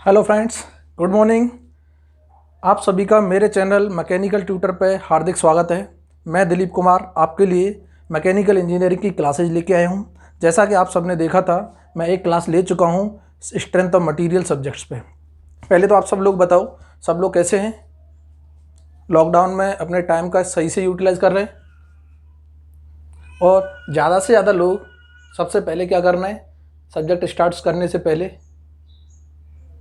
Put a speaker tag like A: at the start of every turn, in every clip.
A: Hello friends, good morning. आप सभी का मेरे चैनल मैकेनिकल ट्यूटर पे हार्दिक स्वागत है। मैं दिलीप कुमार आपके लिए मैकेनिकल इंजीनियरिंग की क्लासेज लेके आया हूँ। जैसा कि आप सबने देखा था, मैं एक क्लास ले चुका हूँ स्ट्रेंथ ऑफ मटेरियल सब्जेक्ट्स पे। पहले तो आप सब लोग बताओ, सब लोग कैसे हैं? लॉकडाउन में अपने टाइम का सही से यूटिलाइज़ कर रहे हैं? और ज़्यादा से ज़्यादा लोग सबसे पहले क्या करना है, सब्जेक्ट स्टार्ट करने से पहले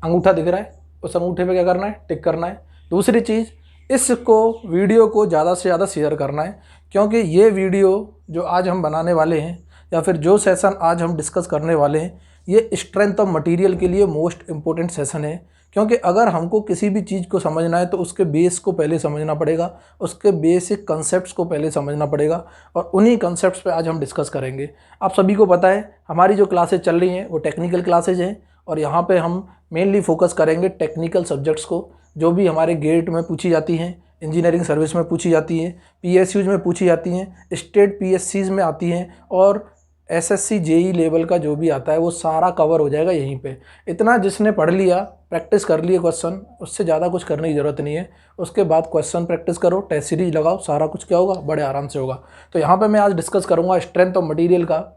A: अंगूठा दिख रहा है, उस अंगूठे पे क्या करना है, टिक करना है। दूसरी चीज़, इसको वीडियो को ज़्यादा से ज़्यादा शेयर करना है, क्योंकि ये वीडियो जो आज हम बनाने वाले हैं या फिर जो सेशन आज हम डिस्कस करने वाले हैं, ये स्ट्रेंथ ऑफ मटेरियल के लिए मोस्ट इम्पोर्टेंट सेशन है। क्योंकि अगर हमको किसी भी चीज़ को समझना है तो उसके बेस को पहले समझना पड़ेगा, उसके बेसिक कंसेप्ट्स को पहले समझना पड़ेगा, और उन्हीं कंसेप्ट्स पे आज हम डिस्कस करेंगे। आप सभी को पता है हमारी जो क्लासेज चल रही हैं वो टेक्निकल क्लासेज हैं, और यहाँ पे हम मेनली फोकस करेंगे टेक्निकल सब्जेक्ट्स को, जो भी हमारे गेट में पूछी जाती हैं, इंजीनियरिंग सर्विस में पूछी जाती हैं, पीएसयूज में पूछी जाती हैं, स्टेट पीएससीज में आती हैं, और एसएससी जेई लेवल का जो भी आता है वो सारा कवर हो जाएगा यहीं पे। इतना जिसने पढ़ लिया, प्रैक्टिस कर लिए क्वेश्चन, उससे ज़्यादा कुछ करने की ज़रूरत नहीं है। उसके बाद क्वेश्चन प्रैक्टिस करो, टेस्ट सीरीज लगाओ, सारा कुछ क्या होगा, बड़े आराम से होगा। तो यहाँ पे मैं आज डिस्कस करूँगा स्ट्रेंथ ऑफ मटेरियल का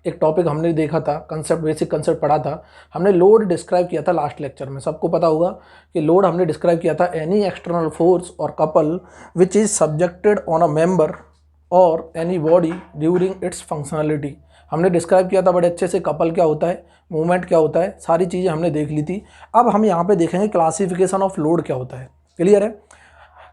A: एक टॉपिक हमने देखा था, कंसेप्ट, बेसिक कंसेप्ट पढ़ा था। हमने लोड डिस्क्राइब किया था लास्ट लेक्चर में। सबको पता होगा कि लोड हमने डिस्क्राइब किया था, any external force or couple which is subjected on a member or any body during its functionality. हमने डिस्क्राइब किया था बड़े अच्छे से, कपल क्या होता है, मूवमेंट क्या होता है, सारी चीज़ें हमने देख ली थी। अब हम यहाँ पे देखेंगे क्लासिफिकेशन ऑफ लोड क्या होता है। क्लियर है?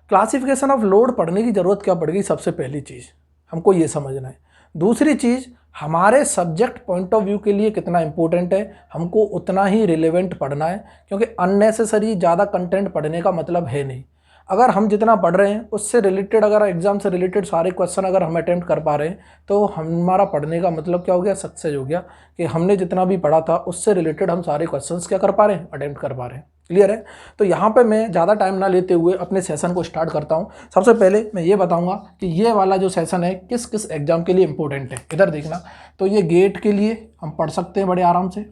A: क्लासिफिकेशन ऑफ लोड पढ़ने की ज़रूरत क्या पड़ेगी? सबसे पहली चीज़ हमको ये समझना है। दूसरी चीज़, हमारे सब्जेक्ट पॉइंट ऑफ व्यू के लिए कितना इंपॉर्टेंट है, हमको उतना ही रिलेवेंट पढ़ना है, क्योंकि अननेसेसरी ज़्यादा कंटेंट पढ़ने का मतलब है नहीं। अगर हम जितना पढ़ रहे हैं उससे रिलेटेड, अगर एग्जाम से रिलेटेड सारे क्वेश्चन अगर हम अटेम्प्ट कर पा रहे हैं तो हमारा पढ़ने का मतलब क्या हो गया, सक्सेस हो गया, कि हमने जितना भी पढ़ा था उससे रिलेटेड हम सारे क्वेश्चंस क्या कर पा रहे हैं, अटेम्प्ट कर पा रहे हैं। क्लियर है? तो यहाँ पे मैं ज़्यादा टाइम ना लेते हुए अपने सेशन को स्टार्ट करता हूँ। सबसे पहले मैं ये बताऊँगा कि ये वाला जो सेशन है किस किस एग्जाम के लिए इंपॉर्टेंट है। इधर देखना, तो ये गेट के लिए हम पढ़ सकते हैं बड़े आराम से,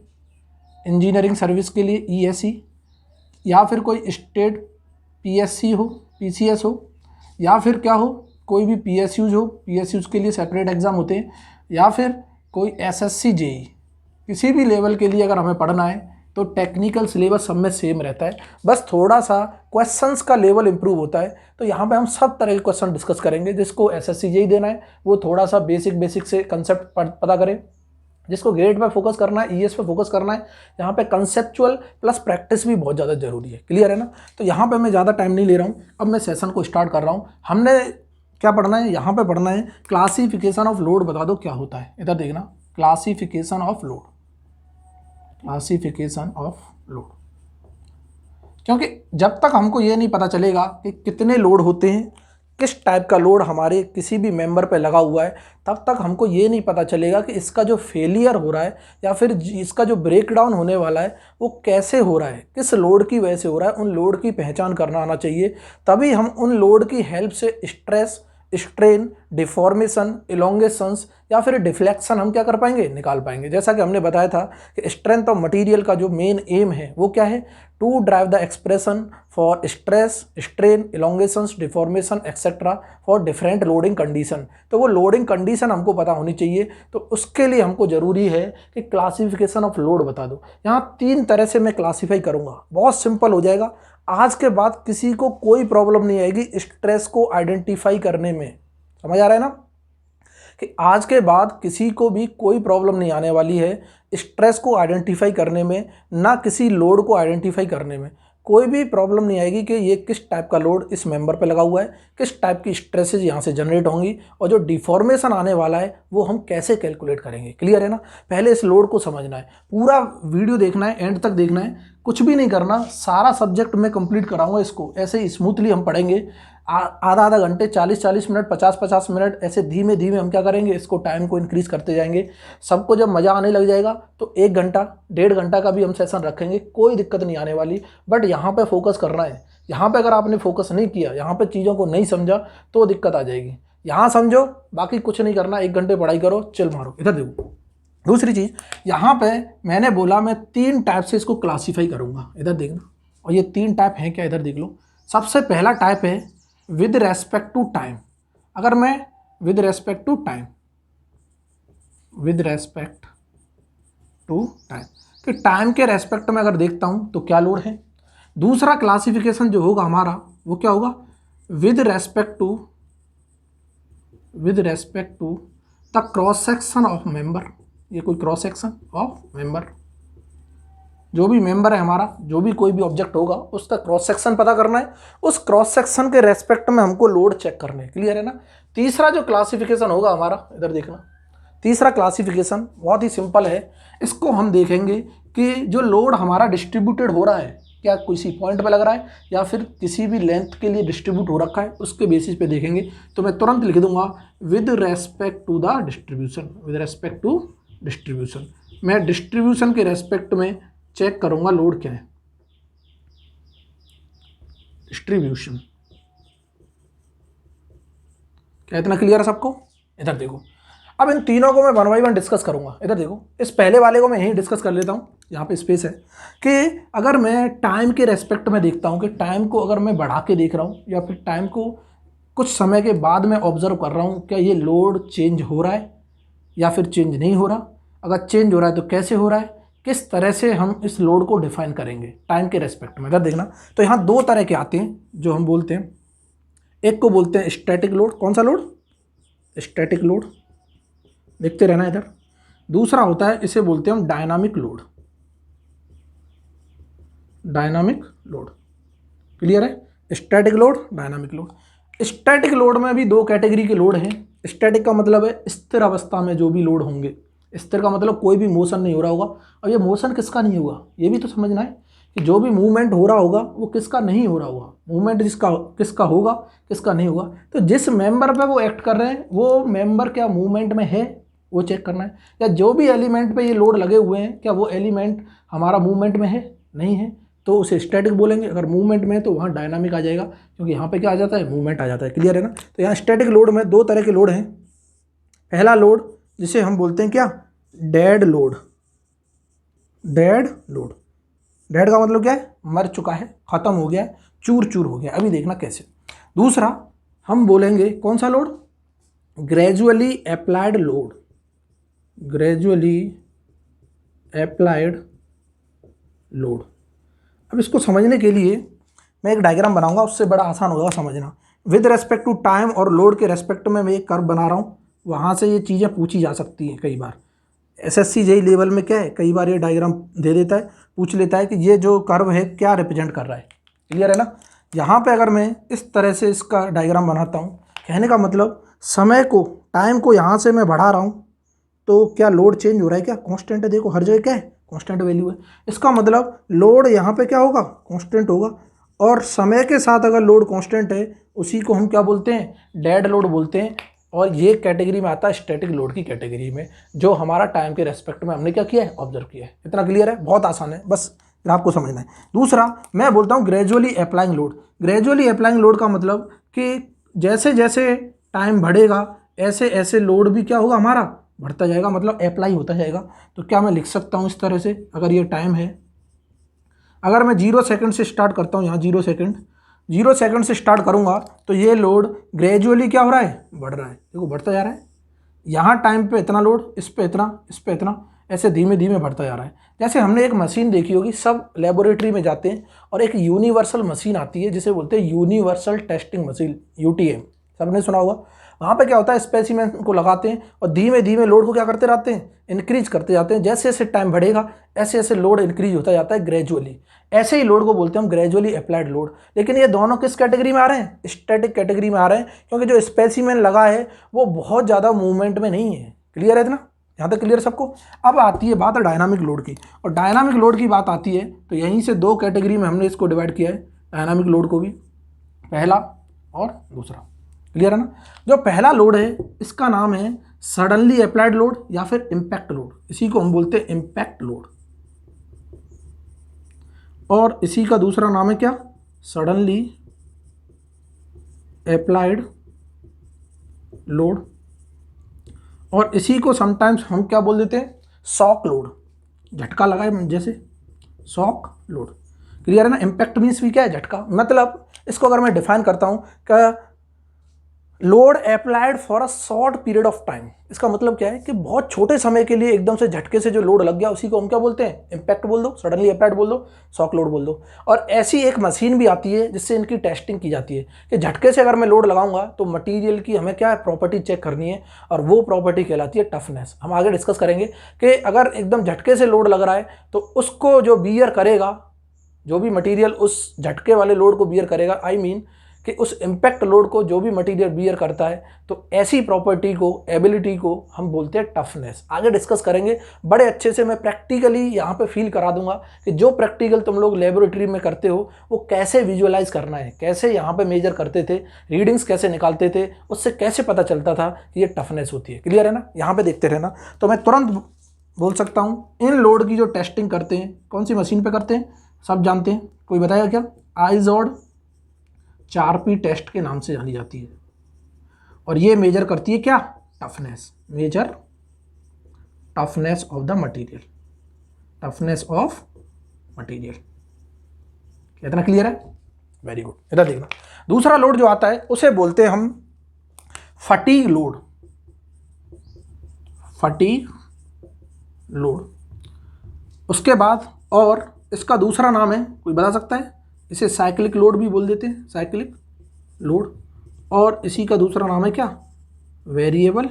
A: इंजीनियरिंग सर्विस के लिए ईएससी, या फिर कोई स्टेट पीएससी हो, पीसीएस हो, या फिर क्या हो, कोई भी पीएसयूज हो, पीएसयूज के लिए सेपरेट एग्ज़ाम होते हैं, या फिर कोई एसएससी जेई, किसी भी लेवल के लिए अगर हमें पढ़ना है तो टेक्निकल सिलेबस सब में सेम रहता है, बस थोड़ा सा क्वेश्चंस का लेवल इंप्रूव होता है। तो यहाँ पे हम सब तरह के क्वेश्चन डिस्कस करेंगे। जिसको एसएससी जेई देना है वो थोड़ा सा बेसिक से कंसेप्ट पता करे, जिसको गेट पे फोकस करना है, ईएस पे फोकस करना है, यहाँ पे कंसेप्चुअल प्लस प्रैक्टिस भी बहुत ज़्यादा जरूरी है। क्लियर है ना? तो यहाँ पे मैं ज़्यादा टाइम नहीं ले रहा हूँ, अब मैं सेशन को स्टार्ट कर रहा हूँ। हमने क्या पढ़ना है, यहाँ पे पढ़ना है क्लासिफिकेशन ऑफ लोड। बता दो क्या होता है, इधर देखना, classification of load, classification of load. क्योंकि जब तक हमको ये नहीं पता चलेगा कि कितने लोड होते हैं, किस टाइप का लोड हमारे किसी भी मेंबर पे लगा हुआ है, तब तक हमको ये नहीं पता चलेगा कि इसका जो फेलियर हो रहा है या फिर इसका जो ब्रेकडाउन होने वाला है वो कैसे हो रहा है, किस लोड की वजह से हो रहा है। उन लोड की पहचान करना आना चाहिए, तभी हम उन लोड की हेल्प से स्ट्रेस, स्ट्रेन, डिफॉर्मेशन, इलोंगेशंस या फिर डिफ्लेक्शन हम क्या कर पाएंगे, निकाल पाएंगे। जैसा कि हमने बताया था कि स्ट्रेंथ ऑफ मटेरियल का जो मेन एम है वो क्या है, to drive the expression for stress, strain, elongations, deformation etcetera for different loading condition. तो वो लोडिंग कंडीशन हमको पता होनी चाहिए। तो उसके लिए हमको ज़रूरी है कि क्लासिफिकेशन ऑफ लोड बता दो। यहाँ 3 तरह से मैं क्लासीफाई करूँगा, बहुत सिंपल हो जाएगा। आज के बाद किसी को कोई प्रॉब्लम नहीं आएगी स्ट्रेस को आइडेंटिफाई करने में। समझ आ रहा है ना, कि आज के बाद किसी को भी कोई प्रॉब्लम नहीं आने वाली है स्ट्रेस को आइडेंटिफाई करने में, ना किसी लोड को आइडेंटिफाई करने में। कोई भी प्रॉब्लम नहीं आएगी कि ये किस टाइप का लोड इस मेंबर पे लगा हुआ है, किस टाइप की स्ट्रेसेज यहाँ से जनरेट होंगी, और जो डिफॉर्मेशन आने वाला है वो हम कैसे कैलकुलेट करेंगे। क्लियर है ना? पहले इस लोड को समझना है, पूरा वीडियो देखना है, एंड तक देखना है, कुछ भी नहीं करना। सारा सब्जेक्ट मैं कंप्लीट कराऊंगा, इसको ऐसे ही स्मूथली हम पढ़ेंगे। आधा घंटे, 40 मिनट, 50 मिनट, ऐसे धीमे धीमे हम क्या करेंगे, इसको टाइम को इंक्रीज करते जाएंगे। सबको जब मज़ा आने लग जाएगा तो 1 घंटा, 1.5 घंटा का भी हम सेशन रखेंगे, कोई दिक्कत नहीं आने वाली। बट यहाँ पे फोकस करना है। यहाँ पे अगर आपने फोकस नहीं किया, यहाँ पे चीज़ों को नहीं समझा तो दिक्कत आ जाएगी। यहाँ समझो, बाकी कुछ नहीं करना, 1 घंटे पढ़ाई करो, चिल मारो। इधर देखो, दूसरी चीज़, यहाँ पे मैंने बोला मैं 3 टाइप से इसको क्लासीफाई करूँगा, इधर देखना। और ये 3 टाइप हैं क्या, इधर देख लो। सबसे पहला टाइप है विद रेस्पेक्ट टू टाइम। अगर मैं with respect to time, with respect to time, कि टाइम के रेस्पेक्ट में अगर देखता हूँ तो क्या लोड है। दूसरा क्लासिफिकेशन जो होगा हमारा वो क्या होगा, with respect to the cross section of member. ये कोई क्रॉस सेक्शन ऑफ मेंबर, जो भी मेंबर है हमारा, जो भी कोई भी ऑब्जेक्ट होगा उसका क्रॉस सेक्शन पता करना है, उस क्रॉस सेक्शन के रेस्पेक्ट में हमको लोड चेक करने है। क्लियर है ना। तीसरा जो क्लासिफिकेशन होगा हमारा, इधर देखना, तीसरा क्लासिफिकेशन बहुत ही सिंपल है। इसको हम देखेंगे कि जो लोड हमारा डिस्ट्रीब्यूटेड हो रहा है, क्या किसी पॉइंट पे लग रहा है या फिर किसी भी लेंथ के लिए डिस्ट्रीब्यूट हो रखा है, उसके बेसिस पे देखेंगे। तो मैं तुरंत लिख दूंगा with respect to the distribution, with respect to distribution. मैं डिस्ट्रीब्यूशन के रेस्पेक्ट में चेक करूंगा लोड क्या है, डिस्ट्रीब्यूशन। क्या इतना क्लियर है सबको। इधर देखो, अब इन तीनों को मैं 1 बाय 1 डिस्कस करूंगा। इधर देखो, इस पहले वाले को मैं यहीं डिस्कस कर लेता हूं, यहाँ पे स्पेस है। कि अगर मैं टाइम के रेस्पेक्ट में देखता हूं कि टाइम को अगर मैं बढ़ा के देख रहा हूं या फिर टाइम को कुछ समय के बाद मैं ऑब्जर्व कर रहा हूं, क्या ये लोड चेंज हो रहा है या फिर चेंज नहीं हो रहा। अगर चेंज हो रहा है तो कैसे हो रहा है, किस तरह से हम इस लोड को डिफाइन करेंगे टाइम के रेस्पेक्ट में। इधर देखना, तो यहाँ 2 तरह के आते हैं जो हम बोलते हैं। एक को बोलते हैं स्टैटिक लोड। कौन सा लोड, स्टैटिक लोड, देखते रहना इधर। दूसरा होता है, इसे बोलते हैं हम dynamic load, dynamic load. Clear है, static load, dynamic load. Static load में भी 2 कैटेगरी के लोड हैं। स्टैटिक का मतलब है स्थिर अवस्था में जो भी लोड होंगे। स्थिर का मतलब कोई भी मोशन नहीं हो रहा होगा। और ये मोशन किसका नहीं होगा, ये भी तो समझना है कि जो भी मूवमेंट हो रहा होगा वो किसका नहीं हो रहा होगा। मूवमेंट जिसका किसका होगा, किसका नहीं होगा। तो जिस मेंबर पे वो एक्ट कर रहे हैं वो मेंबर क्या मूवमेंट में है, वो चेक करना है। या जो भी एलिमेंट पे ये लोड लगे हुए हैं, क्या वो एलिमेंट हमारा मूवमेंट में है, नहीं है, तो उसे स्टैटिक बोलेंगे। अगर मूवमेंट में है तो वहाँ डायनामिक आ जाएगा, क्योंकि यहाँ पे क्या आ जाता है, मूवमेंट आ जाता है। क्लियर है ना। तो यहाँ स्टैटिक लोड में 2 तरह के लोड हैं। पहला लोड जिसे हम बोलते हैं क्या, dead load. Dead load, dead का मतलब क्या है, मर चुका है, खत्म हो गया है, चूर चूर हो गया। अभी देखना कैसे। दूसरा हम बोलेंगे कौन सा load, gradually applied load, gradually applied load. अब इसको समझने के लिए मैं एक डायग्राम बनाऊंगा, उससे बड़ा आसान होगा समझना। विद रेस्पेक्ट टू टाइम और लोड के रेस्पेक्ट में मैं एक कर्व बना रहा हूँ, वहाँ से ये चीज़ें पूछी जा सकती हैं। कई बार एसएससी जेई लेवल में क्या है, कई बार ये डायग्राम दे देता है, पूछ लेता है कि ये जो कर्व है क्या रिप्रेजेंट कर रहा है। क्लियर है ना। यहाँ पे अगर मैं इस तरह से इसका डायग्राम बनाता हूँ, कहने का मतलब समय को, टाइम को यहाँ से मैं बढ़ा रहा हूँ तो क्या लोड चेंज हो रहा है, क्या कांस्टेंट है। देखो हर जगह क्या है, कांस्टेंट वैल्यू है। इसका मतलब लोड यहाँ पे क्या होगा, कांस्टेंट होगा। और समय के साथ अगर लोड कांस्टेंट है उसी को हम क्या बोलते हैं, डेड लोड बोलते हैं। और ये कैटेगरी में आता है स्टैटिक लोड की कैटेगरी में, जो हमारा टाइम के रेस्पेक्ट में हमने क्या किया है, ऑब्जर्व किया है। इतना क्लियर है, बहुत आसान है, बस आपको समझना है। दूसरा मैं बोलता हूँ gradually applying load. Gradually applying load का मतलब कि जैसे जैसे टाइम बढ़ेगा ऐसे ऐसे लोड भी क्या होगा हमारा, बढ़ता जाएगा, मतलब अप्लाई होता जाएगा। तो क्या मैं लिख सकता हूँ इस तरह से, अगर ये टाइम है, अगर मैं 0 सेकंड से स्टार्ट करता हूँ, यहाँ 0 सेकंड से स्टार्ट करूँगा तो ये लोड ग्रेजुअली क्या हो रहा है, बढ़ रहा है। देखो बढ़ता जा रहा है। यहाँ टाइम पे इतना लोड, इस पे इतना, इस पे इतना, ऐसे धीमे धीमे बढ़ता जा रहा है। जैसे हमने एक मशीन देखी होगी, सब लेबोरेटरी में जाते हैं और एक यूनिवर्सल मशीन आती है जिसे बोलते हैं यूनिवर्सल टेस्टिंग मशीन, यूटीएम, सबने सुना होगा। वहाँ पे क्या होता है, स्पेसिमेन को लगाते हैं और धीमे धीमे लोड को क्या करते रहते हैं, इंक्रीज करते जाते हैं। जैसे जैसे टाइम बढ़ेगा ऐसे ऐसे लोड इंक्रीज होता जाता है ग्रेजुअली। ऐसे ही लोड को बोलते हैं हम ग्रेजुअली अप्लाइड लोड। लेकिन ये दोनों किस कैटेगरी में आ रहे हैं, स्टैटिक कैटेगरी में आ रहे हैं, क्योंकि जो स्पेसिमेन लगा है वो बहुत ज़्यादा मूवमेंट में नहीं है। क्लियर है इतना, यहाँ तक क्लियर सबको। अब आती है बात डायनामिक लोड की, और डायनामिक लोड की बात आती है तो यहीं से 2 कैटेगरी में हमने इसको डिवाइड किया है, डायनामिक लोड को भी, पहला और दूसरा। क्लियर है ना। जो पहला लोड है इसका नाम है सडनली अप्लाइड लोड या फिर इम्पैक्ट लोड, इसी को हम बोलते हैं इम्पैक्ट लोड। और इसी का दूसरा नाम है क्या, सडनली अप्लाइड लोड। और इसी को समटाइम्स हम क्या बोल देते हैं, शॉक लोड, झटका लगा है जैसे शॉक लोड। क्लियर है ना। इम्पैक्ट मीन्स भी क्या है, झटका। मतलब इसको अगर मैं डिफाइन करता हूं कि load applied for a short period of time, इसका मतलब क्या है कि बहुत छोटे समय के लिए एकदम से झटके से जो लोड लग गया उसी को हम क्या बोलते हैं, इम्पैक्ट बोल दो, सडनली अप्लाइड बोल दो, शॉक लोड बोल दो। और ऐसी एक मशीन भी आती है जिससे इनकी टेस्टिंग की जाती है कि झटके से अगर मैं लोड लगाऊंगा तो मटीरियल की हमें क्या है, प्रॉपर्टी चेक करनी है, और वो प्रॉपर्टी कहलाती है टफनेस। हम आगे डिस्कस करेंगे कि अगर एकदम झटके से लोड लग रहा है तो उसको जो बियर करेगा, जो भी मटीरियल उस झटके वाले लोड को बियर करेगा, आई मीन कि उस इम्पैक्ट लोड को जो भी मटेरियल बियर करता है, तो ऐसी प्रॉपर्टी को, एबिलिटी को हम बोलते हैं टफनेस। आगे डिस्कस करेंगे बड़े अच्छे से, मैं प्रैक्टिकली यहाँ पे फील करा दूंगा कि जो प्रैक्टिकल तुम लोग लेबोरेटरी में करते हो वो कैसे विजुअलाइज करना है, कैसे यहाँ पे मेजर करते थे, रीडिंग्स कैसे निकालते थे, उससे कैसे पता चलता था कि ये टफनेस होती है। क्लियर है ना। यहाँ पे देखते रहना। तो मैं तुरंत बोल सकता हूँ इन लोड की जो टेस्टिंग करते हैं कौन सी मशीन पे करते हैं, सब जानते हैं। कोई बताएगा क्या? आइजोड 4P टेस्ट के नाम से जानी जाती है, और ये मेजर करती है क्या, toughness. Measure toughness of the material, toughness of material. कितना क्लियर है? Very good. इधर देखना, दूसरा लोड जो आता है उसे बोलते हैं हम फटीग लोड, फटीग लोड। उसके बाद और इसका दूसरा नाम है, कोई बता सकता है? इसे साइक्लिक लोड भी बोल देते हैं, साइक्लिक लोड। और इसी का दूसरा नाम है क्या, वेरिएबल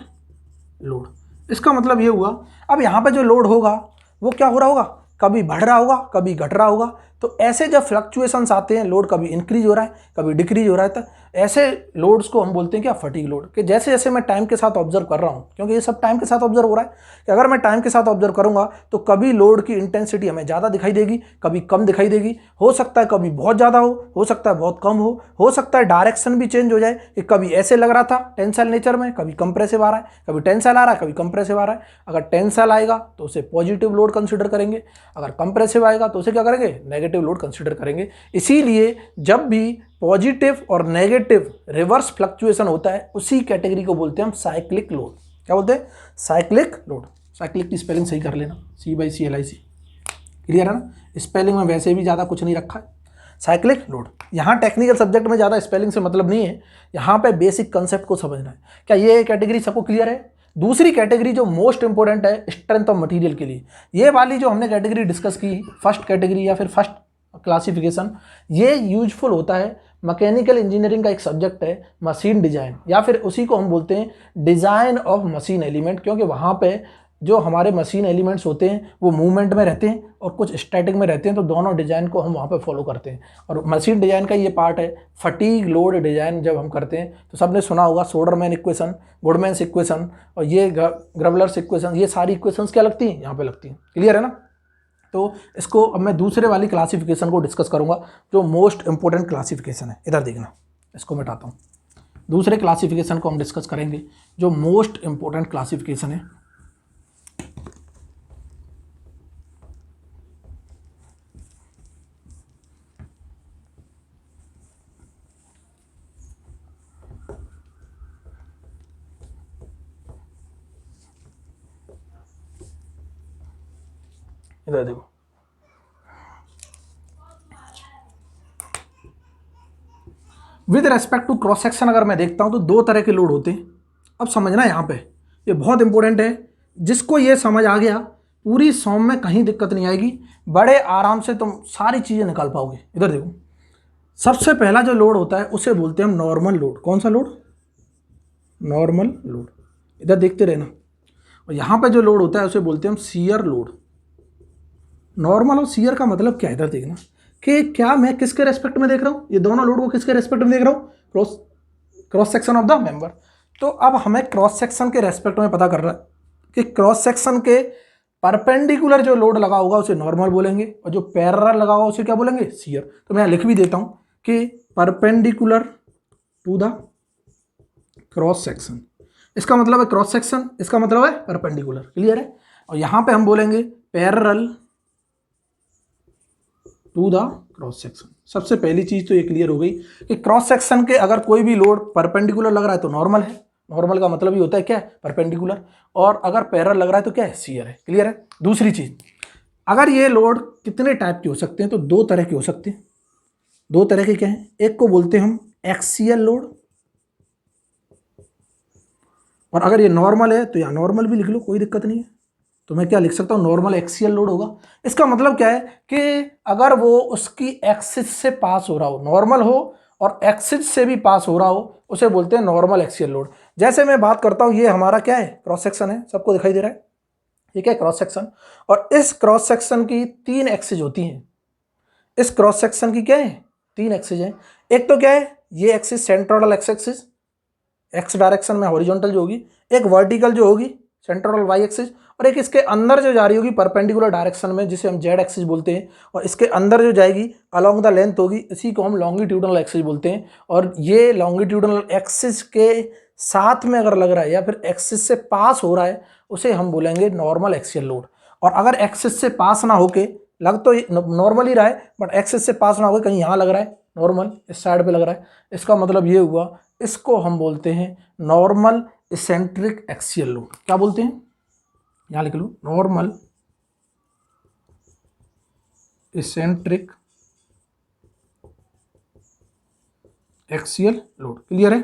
A: लोड। इसका मतलब ये हुआ, अब यहाँ पे जो लोड होगा वो क्या हो रहा होगा, कभी बढ़ रहा होगा, कभी घट रहा होगा। तो ऐसे जब फ्लक्चुएशंस आते हैं, लोड कभी इंक्रीज हो रहा है, कभी डिक्रीज हो रहा है, तो ऐसे लोड्स को हम बोलते हैं क्या, फटीग लोड। कि जैसे जैसे मैं टाइम के साथ ऑब्जर्व कर रहा हूँ, क्योंकि ये सब टाइम के साथ ऑब्जर्व हो रहा है, कि अगर मैं टाइम के साथ ऑब्जर्व करूंगा तो कभी लोड की इंटेंसिटी हमें ज़्यादा दिखाई देगी, कभी कम दिखाई देगी। हो सकता है कभी बहुत ज़्यादा हो सकता है बहुत कम हो सकता है डायरेक्शन भी चेंज हो जाए, कि कभी ऐसे लग रहा था टेंसाइल नेचर में, कभी कंप्रेसिव आ रहा है, कभी टेंसाइल आ रहा है, कभी कंप्रेसिव आ रहा है। अगर टेंसाइल आएगा तो उसे पॉजिटिव लोड कंसिडर करेंगे, अगर कंप्रेसिव आएगा तो उसे क्या करेंगे, नेगेटिव लोड कंसिडर करेंगे। इसीलिए जब भी पॉजिटिव और नेगेटिव रिवर्स फ्लक्चुएशन होता है उसी कैटेगरी को बोलते हैं हम साइक्लिक लोड। क्या बोलते हैं, साइक्लिक लोड। साइक्लिक की स्पेलिंग सही कर लेना, C/CLIC। क्लियर है ना। स्पेलिंग में वैसे भी ज़्यादा कुछ नहीं रखा है, साइक्लिक लोड। यहाँ टेक्निकल सब्जेक्ट में ज़्यादा स्पेलिंग से मतलब नहीं है, यहाँ पे बेसिक कंसेप्ट को समझना है। क्या ये कैटेगरी सबको क्लियर है? दूसरी कैटेगरी जो मोस्ट इंपॉर्टेंट है स्ट्रेंथ ऑफ मटेरियल के लिए, ये वाली जो हमने कैटेगरी डिस्कस की, फर्स्ट कैटेगरी या फिर फर्स्ट क्लासिफिकेशन, ये यूजफुल होता है। मैकेनिकल इंजीनियरिंग का एक सब्जेक्ट है मशीन डिजाइन, या फिर उसी को हम बोलते हैं डिजाइन ऑफ मशीन एलिमेंट, क्योंकि वहाँ पे जो हमारे मशीन एलिमेंट्स होते हैं वो मूवमेंट में रहते हैं और कुछ स्टैटिक में रहते हैं, तो दोनों डिज़ाइन को हम वहाँ पे फॉलो करते हैं। और मशीन डिज़ाइन का ये पार्ट है फटीग लोड डिज़ाइन। जब हम करते हैं तो सबने सुना होगा सोडरमैन इक्वेशन, गुडमैन्स इक्वेशन, और ये ग्रबलर्स इक्वेशन, ये सारी इक्वेशंस क्या लगती हैं, यहाँ पे लगती हैं। क्लियर है ना। तो इसको अब मैं दूसरे वाली क्लासिफिकेशन को डिस्कस करूँगा जो मोस्ट इंपॉर्टेंट क्लासिफिकेशन है। इधर देखना, इसको मिटाता हूँ। दूसरे क्लासिफिकेशन को हम डिस्कस करेंगे जो मोस्ट इंपॉर्टेंट क्लासिफिकेशन है। इधर देखो, with respect to cross section अगर मैं देखता हूं तो दो तरह के लोड होते हैं। अब समझना यहाँ पे, ये बहुत इंपॉर्टेंट है। जिसको ये समझ आ गया पूरी सॉम में कहीं दिक्कत नहीं आएगी, बड़े आराम से तुम सारी चीज़ें निकाल पाओगे। इधर देखो, सबसे पहला जो लोड होता है उसे बोलते हैं हम नॉर्मल लोड। कौन सा लोड, नॉर्मल लोड। इधर देखते रहना। और यहाँ पे जो लोड होता है उसे बोलते हैं हम शियर लोड। नॉर्मल और शियर का मतलब क्या है, इधर देखना कि क्या मैं किसके रेस्पेक्ट में देख रहा हूँ, ये दोनों लोड को किसके रेस्पेक्ट में देख रहा हूँ, cross section of the member. तो अब हमें क्रॉस सेक्शन के रेस्पेक्ट में पता कर रहा है कि क्रॉस सेक्शन के परपेंडिकुलर जो लोड लगा होगा उसे नॉर्मल बोलेंगे, और जो पैरेलल लगा होगा उसे क्या बोलेंगे, शियर। तो मैं लिख भी देता हूँ कि perpendicular to the cross section, इसका मतलब है क्रॉस सेक्शन, इसका मतलब है परपेंडिकुलर। क्लियर है। और यहाँ पे हम बोलेंगे parallel to the cross section. सबसे पहली चीज तो ये क्लियर हो गई कि क्रॉस सेक्शन के अगर कोई भी लोड परपेंडिकुलर लग रहा है तो नॉर्मल है, नॉर्मल का मतलब ये होता है क्या है, परपेंडिकुलर, और अगर पैरेलल लग रहा है तो क्या है, शियर है। क्लियर है। दूसरी चीज, अगर ये लोड कितने टाइप के हो सकते हैं, तो दो तरह के हो सकते हैं। दो तरह के क्या है, एक को बोलते हैं हम एक्सियल लोड, और अगर ये नॉर्मल है तो यहाँ नॉर्मल भी लिख लो, कोई दिक्कत नहीं है। तो मैं क्या लिख सकता हूँ, नॉर्मल एक्सियल लोड होगा। इसका मतलब क्या है कि अगर वो उसकी एक्सिस से पास हो रहा हो, नॉर्मल हो और एक्सिस से भी पास हो रहा हो, उसे बोलते हैं नॉर्मल एक्सियल लोड। जैसे मैं बात करता हूँ, ये हमारा क्या है, क्रॉस सेक्शन है, सबको दिखाई दे रहा है, ये क्या है, क्रॉस सेक्शन। और इस क्रॉस सेक्शन की तीन एक्सिस होती हैं। इस क्रॉस सेक्शन की क्या है, तीन एक्सिस है। एक तो क्या है, ये axis centroidal axis, x direction में हॉरिजॉन्टल जो होगी, एक वर्टिकल जो होगी सेंट्रोइडल वाई एक्सिस, और एक इसके अंदर जो जा रही होगी परपेंडिकुलर डायरेक्शन में, जिसे हम जेड एक्सिस बोलते हैं, और इसके अंदर जो जाएगी अलोंग द लेंथ होगी, इसी को हम लॉन्गिट्यूडनल एक्सिस बोलते हैं। और ये लॉन्गिट्यूडनल एक्सिस के साथ में अगर लग रहा है या फिर एक्सिस से पास हो रहा है, उसे हम बोलेंगे नॉर्मल एक्सियल लोड। और अगर एक्सिस से पास ना होके, लग तो नॉर्मल ही रहा है बट एक्सिस से पास ना होकर कहीं यहाँ लग रहा है नॉर्मल, इस साइड पे लग रहा है, इसका मतलब ये हुआ, इसको हम बोलते हैं नॉर्मल इसेंट्रिक एक्सियल लोड। क्या बोलते हैं, यहां लिख लो, normal eccentric axial load. Clear है,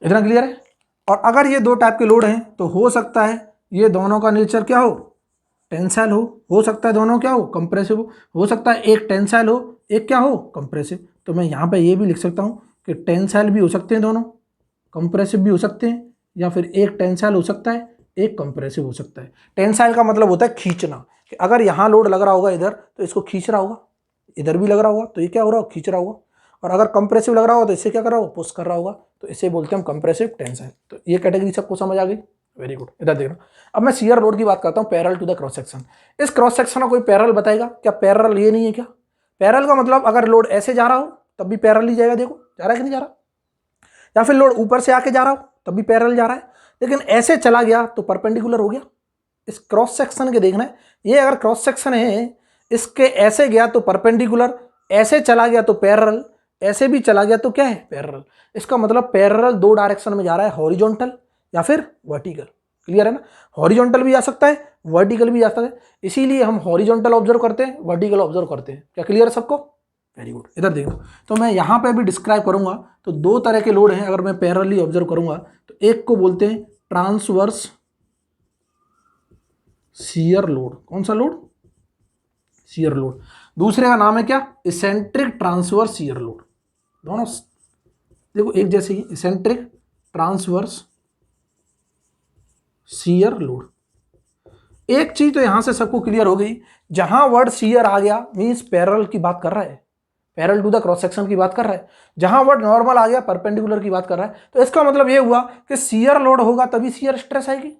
A: इतना क्लियर है। और अगर ये दो टाइप के लोड हैं तो हो सकता है ये दोनों का नेचर क्या हो, टेंसाइल हो सकता है दोनों क्या हो, कंप्रेसिव हो सकता है एक टेंसाइल हो, एक क्या हो, कंप्रेसिव। तो मैं यहाँ पे ये भी लिख सकता हूँ कि टेंसाइल भी हो सकते हैं दोनों, कंप्रेसिव भी हो सकते हैं, या फिर एक टेंसाइल हो सकता है, एक कंप्रेसिव हो सकता है। टेंसाइल का मतलब होता है खींचना, कि अगर यहाँ लोड लग रहा होगा इधर तो इसको खींच रहा होगा, इधर भी लग रहा होगा तो ये क्या हो रहा होगा, खींच रहा होगा। और अगर कंप्रेसिव लग रहा होगा तो इससे क्या कर रहा होगा, पुश कर रहा होगा, तो इसे बोलते हैं हम कंप्रेसिव टेंसाइल। तो ये कैटेगरी सबको समझ आ गई, वेरी गुड। इधर देखना, अब मैं शियर लोड की बात करता हूँ, parallel to the cross section. इस क्रॉस सेक्शन का कोई पैरेलल बताएगा क्या, पैरेलल ये नहीं है क्या। पैरेलल का मतलब अगर लोड ऐसे जा रहा हो तब भी पैरेलल ही जाएगा, देखो जा रहा है कि नहीं जा रहा, या फिर लोड ऊपर से आके जा रहा हो तब भी पैरेलल जा रहा है, लेकिन ऐसे चला गया तो परपेंडिकुलर हो गया। इस क्रॉस सेक्शन के देखना है, ये अगर क्रॉस सेक्शन है, इसके ऐसे गया तो परपेंडिकुलर, ऐसे चला गया तो पैरेलल, ऐसे भी चला गया तो क्या है, पैरेलल। इसका मतलब पैरेलल दो डायरेक्शन में जा रहा है, हॉरिजॉन्टल या फिर वर्टिकल। क्लियर है ना, हॉरिजॉन्टल भी जा सकता है, वर्टिकल भी जा सकता है, इसीलिए हम हॉरिजॉन्टल ऑब्जर्व करते हैं, वर्टिकल ऑब्जर्व करते हैं। क्या क्लियर है सबको, वेरी गुड। इधर देखो, तो मैं यहाँ पे भी डिस्क्राइब करूंगा, तो दो तरह के लोड हैं अगर मैं पैरेलली ऑब्जर्व करूंगा, तो एक को बोलते हैं ट्रांसवर्स शियर लोड। कौन सा लोड, शियर लोड। दूसरे का नाम है क्या, इसेंट्रिक ट्रांसवर्स शियर लोड। दोनों देखो एक जैसे ही, इसेंट्रिक ट्रांसवर्स शियर लोड। एक चीज तो यहां से सबको क्लियर हो गई, जहां वर्ड शियर आ गया मींस पैरेलल की बात कर रहा है, parallel to the cross section की बात कर रहा है। जहां वर्ड नॉर्मल आ गया परपेंडिकुलर की बात कर रहा है, तो इसका मतलब ये हुआ कि शियर लोड होगा तभी शियर स्ट्रेस आएगी।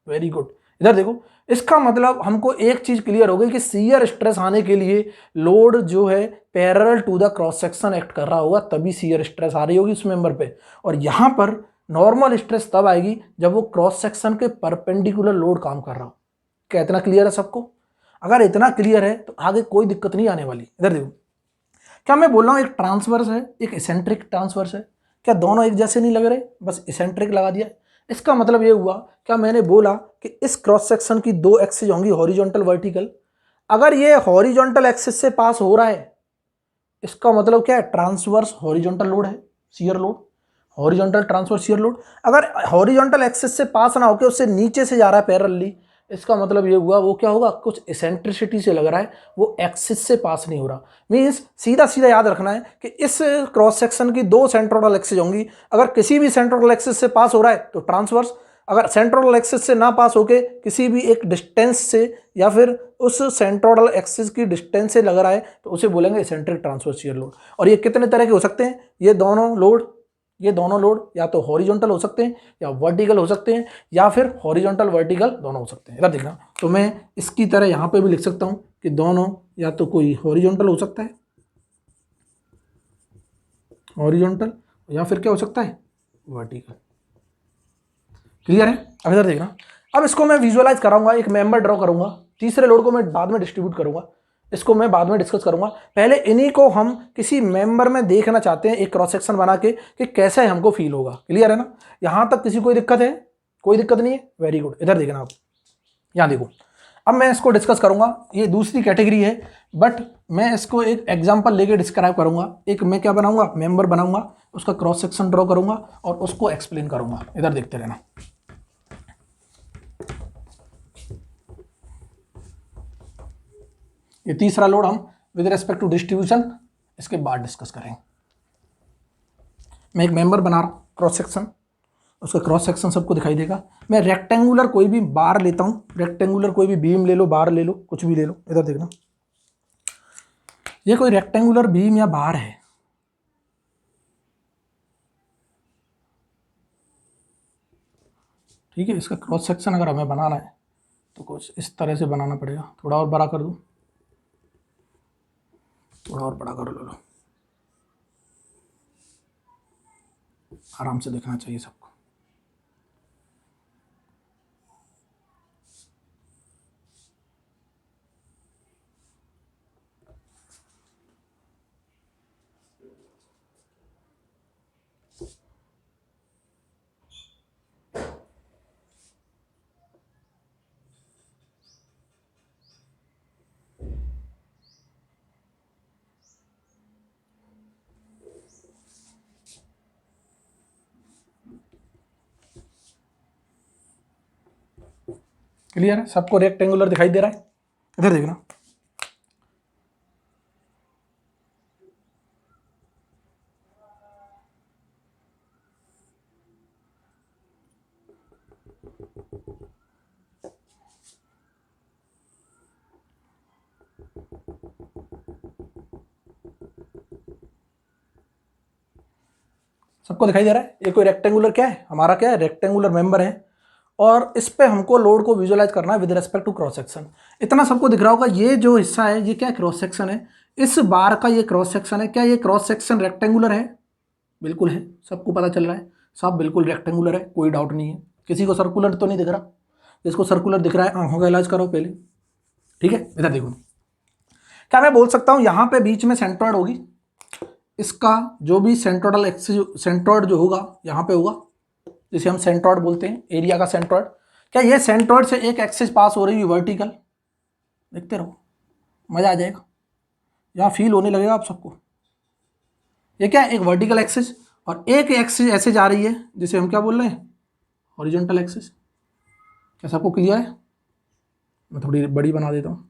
A: Very good. इधर देखो, इसका मतलब हमको एक चीज क्लियर हो गई कि शियर स्ट्रेस आने के लिए लोड जो है parallel to the cross section act कर रहा होगा, तभी शियर स्ट्रेस आ रही होगी उस मेंबर पे। और यहां पर नॉर्मल स्ट्रेस तब आएगी जब वो क्रॉस सेक्शन के परपेंडिकुलर लोड काम कर रहा हो। क्या इतना क्लियर है सबको, अगर इतना क्लियर है तो आगे कोई दिक्कत नहीं आने वाली। इधर देखो, क्या मैं बोल रहा हूं एक ट्रांसवर्स है एक इसेंट्रिक ट्रांसवर्स है, क्या दोनों एक जैसे नहीं लग रहे, बस इसेंट्रिक लगा दिया। इसका मतलब ये हुआ, क्या मैंने बोला कि इस क्रॉस सेक्शन की दो एक्सिस होंगी, हॉरिजॉन्टल वर्टिकल। अगर ये हॉरिजॉन्टल एक्सिस से पास हो रहा है, इसका मतलब क्या है, ट्रांसवर्स हॉरिजॉन्टल लोड है, shear load, horizontal transverse shear load. अगर हॉरिजॉन्टल एक्सिस से पास ना होकर उससे नीचे से जा रहा है पैरेलली, इसका मतलब ये हुआ वो क्या होगा, कुछ इसेंट्रिसिटी से लग रहा है, वो एक्सिस से पास नहीं हो रहा। मींस सीधा सीधा याद रखना है कि इस क्रॉस सेक्शन की दो सेंट्रोइडल एक्सिस होंगी, अगर किसी भी सेंट्रोइडल एक्सिस से पास हो रहा है तो ट्रांसवर्स, अगर सेंट्रोइडल एक्सिस से ना पास होके किसी भी एक डिस्टेंस से या फिर उस सेंट्रोइडल एक्सिस की डिस्टेंस से लग रहा है तो उसे बोलेंगे इसेंट्रिक ट्रांसवर्स शियर लोड। और ये कितने तरह के हो सकते हैं, ये दोनों लोड या तो हॉरिजॉन्टल हो सकते हैं या वर्टिकल हो सकते हैं, या फिर हॉरिजॉन्टल वर्टिकल दोनों हो सकते हैं। इधर देखना, तो मैं इसकी तरह यहाँ पे भी लिख सकता हूँ कि दोनों या तो कोई हॉरिजॉन्टल हो सकता है, हॉरिजॉन्टल, या फिर क्या हो सकता है, वर्टिकल। क्लियर है। अब इधर देखना, अब इसको मैं विजुअलाइज कराऊंगा, एक मेंबर ड्रॉ करूंगा, तीसरे लोड को मैं बाद में डिस्ट्रीब्यूट करूंगा। इसको मैं बाद में डिस्कस करूंगा। पहले इन्हीं को हम किसी मेंबर में देखना चाहते हैं, एक क्रॉस सेक्शन बना के कि कैसे हमको फील होगा। क्लियर है ना? यहां तक किसी कोई दिक्कत है? कोई दिक्कत नहीं है, वेरी गुड। इधर देखना आप, यहां देखो। अब मैं इसको डिस्कस करूंगा, ये दूसरी कैटेगरी है, बट मैं इसको एक एग्जांपल लेके डिस्क्राइब करूंगा। एक मैं क्या बनाऊंगा, मेंबर बनाऊंगा, उसका क्रॉस सेक्शन ड्रॉ करूंगा और उसको एक्सप्लेन करूंगा। इधर देखते रहना। ये तीसरा लोड हम विद रेस्पेक्ट टू डिस्ट्रीब्यूशन इसके बाद डिस्कस करेंगे। मैं एक मेंबर बना रहा हूँ, क्रॉस सेक्शन, उसका क्रॉस सेक्शन सबको दिखाई देगा। मैं रेक्टेंगुलर कोई भी बार लेता हूँ, रेक्टेंगुलर कोई भी बीम ले लो, बार ले लो, कुछ भी ले लो। इधर देखना, ये कोई रेक्टेंगुलर बीम या बार है। ठीक है, इसका क्रॉस सेक्शन अगर हमें बनाना है तो कुछ इस तरह से बनाना पड़ेगा। थोड़ा और बड़ा कर दूँ, थोड़ा और बड़ा कर लो, आराम से दिखना चाहिए सबको। क्लियर है? सबको रेक्टेंगुलर दिखाई दे रहा है? इधर देखना, सबको दिखाई दे रहा है? ये कोई रेक्टेंगुलर क्या है, हमारा क्या है, रेक्टेंगुलर मेंबर है, और इस पे हमको लोड को विजुअलाइज करना है with respect to cross section. इतना सबको दिख रहा होगा। ये जो हिस्सा है ये क्या क्रॉस सेक्शन है, इस बार का ये क्रॉस सेक्शन है। क्या ये क्रॉस सेक्शन रेक्टेंगुलर है? बिल्कुल है, सबको पता चल रहा है, सब बिल्कुल रेक्टेंगुलर है, कोई डाउट नहीं है। किसी को सर्कुलर तो नहीं दिख रहा? जिसको सर्कुलर दिख रहा है आंखों का इलाज करो पहले। ठीक है, इधर देखो, क्या मैं बोल सकता हूँ यहाँ पे बीच में सेंट्रॉइड होगी, इसका जो भी सेंट्रोइडल एक्सिस, सेंट्रॉइड जो होगा यहाँ पे होगा, जिसे हम सेंट्रॉइड बोलते हैं, एरिया का सेंट्रॉइड। क्या ये सेंट्रॉइड से एक एक्सिस पास हो रही है वर्टिकल? देखते रहो, मजा आ जाएगा, यहाँ फील होने लगेगा आप सबको। ये क्या है, एक वर्टिकल एक्सिस, और एक एक्सिस ऐसे जा रही है जिसे हम क्या बोल रहे हैं, हॉरिजॉन्टल एक्सिस। क्या सबको क्लियर है? मैं थोड़ी बड़ी बना देता हूँ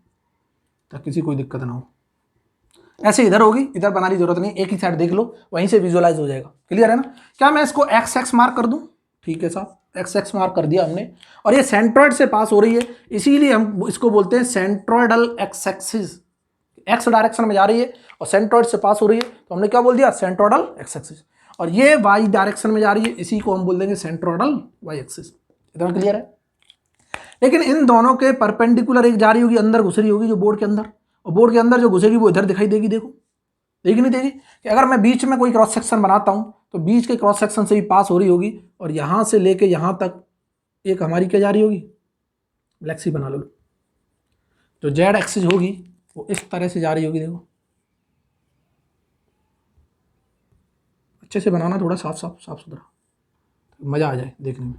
A: ताकि किसी कोई दिक्कत ना हो। ऐसे इधर होगी, इधर बनाने की जरूरत नहीं, एक ही साइड देख लो, वहीं से विजुअलाइज हो जाएगा। क्लियर है ना? क्या मैं इसको एक्स एक्स मार्क कर दूं? ठीक है साहब, एक्स एक्स मार्क कर दिया हमने, और ये सेंट्रॉइड से पास हो रही है, इसीलिए हम इसको बोलते हैं centroidal x axis. X direction में जा रही है और सेंट्रॉइड से पास हो रही है, तो हमने क्या बोल दिया, सेंट्रॉइडल एक्स एक्सिस। और ये वाई डायरेक्शन में जा रही है, इसी को हम बोल देंगे सेंट्रॉइडल वाई एक्सिस। इतना क्लियर है? लेकिन इन दोनों के परपेंडिकुलर एक जा रही होगी, अंदर घुस रही होगी जो बोर्ड के अंदर, और बोर्ड के अंदर जो घुसेगी वो इधर दिखाई देगी। देखो, देगी नहीं देगी? कि अगर मैं बीच में कोई क्रॉस सेक्शन बनाता हूं तो बीच के क्रॉस सेक्शन से ही पास हो रही होगी, और यहां से लेके यहां तक एक हमारी क्या जा रही होगी, गैलेक्सी बना लो। जो जेड एक्सिस होगी वो इस तरह से जा रही होगी। देखो, अच्छे से बनाना, थोड़ा साफ साफ साफ सुथरा, मजा आ जाए देखने में।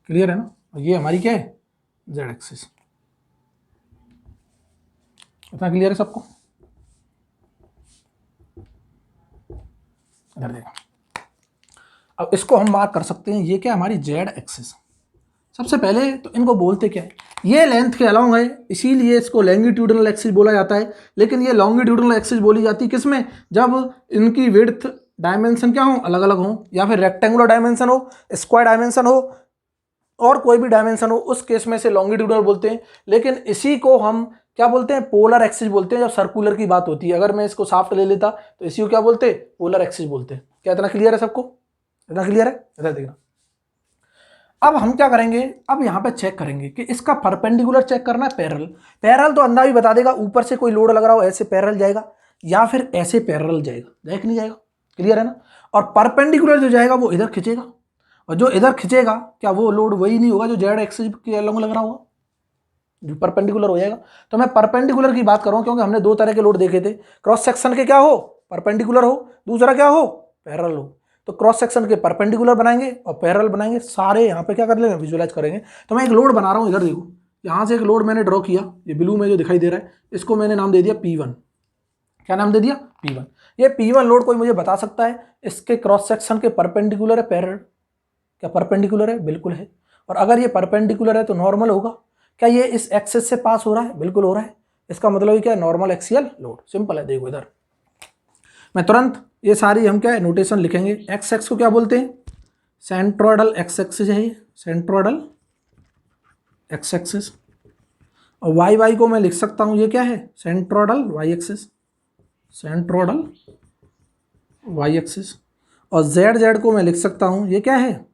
A: क्लियर है ना? ये हमारी क्या है, जेड एक्सिस। इतना क्लियर है सबको? इधर देखो, अब इसको हम मार्क कर सकते हैं, ये क्या हमारी जेड एक्सिस। सबसे पहले तो इनको बोलते क्या है, ये लेंथ के अलॉन्ग है, इसीलिए इसको लॉन्गिट्यूडिनल एक्सिस बोला जाता है। लेकिन ये लॉन्गिट्यूडिनल एक्सिस बोली जाती है किसमें, जब इनकी विड्थ डायमेंशन क्या हो, अलग अलग हो, या फिर रेक्टेंगुलर डायमेंशन हो, स्क्वायर डायमेंशन हो, और कोई भी डायमेंशन हो, उस केस में से लॉन्गिट्यूडिनल बोलते हैं। लेकिन इसी को हम क्या बोलते हैं, पोलर एक्सिस बोलते हैं जब सर्कुलर की बात होती है। अगर मैं इसको साफ्ट ले लेता तो इसी को क्या बोलते हैं, पोलर एक्सिस बोलते हैं। क्या इतना क्लियर है सबको? इतना क्लियर है? इधर देखना, अब हम क्या करेंगे, अब यहाँ पे चेक करेंगे कि इसका परपेंडिकुलर चेक करना है, पैरेलल। पैरेलल तो अंधा भी बता देगा, ऊपर से कोई लोड लग रहा हो ऐसे पैरेलल जाएगा, या फिर ऐसे पैरेलल जाएगा, जाएगा नहीं जाएगा? क्लियर है ना? और परपेंडिकुलर जो जाएगा वो इधर खींचेगा, और जो इधर खींचेगा क्या वो लोड वही नहीं होगा जो जेड एक्सिस के अलॉन्ग लग रहा होगा, जो परपेंडिकुलर हो जाएगा। तो मैं परपेंडिकुलर की बात कर रहा हूं क्योंकि हमने दो तरह के लोड देखे थे, क्रॉस सेक्शन के क्या हो परपेंडिकुलर हो, दूसरा क्या हो पैरेलल हो। तो क्रॉस सेक्शन के परपेंडिकुलर बनाएंगे और पैरेलल बनाएंगे, सारे यहाँ पे क्या कर लेंगे विजुअलाइज करेंगे। तो मैं एक लोड बना रहा हूँ, इधर देखो यहाँ से एक लोड मैंने ड्रॉ किया, ये ब्लू में जो दिखाई दे रहा है इसको मैंने नाम दे दिया P1। क्या नाम दे दिया P1। ये P1 लोड कोई मुझे बता सकता है इसके क्रॉस सेक्शन के परपेंडिकुलर है पैरेलल? क्या परपेंडिकुलर है? बिल्कुल है। और अगर ये परपेंडिकुलर है तो नॉर्मल होगा। क्या ये इस एक्सिस से पास हो रहा है? बिल्कुल हो रहा है। इसका मतलब क्या है नॉर्मल एक्सियल लोड। सिंपल है, देखो इधर मैं तुरंत ये सारी हम क्या है नोटेशन लिखेंगे। एक्स एक्स को क्या बोलते हैं सेंट्रोइडल एक्स एक्सिस है, ये सेंट्रोइडल एक्स एक्सिस। और वाई वाई को मैं लिख सकता हूँ ये क्या है centroidal y axis, centroidal y axis. और जेड जेड को मैं लिख सकता हूँ ये क्या है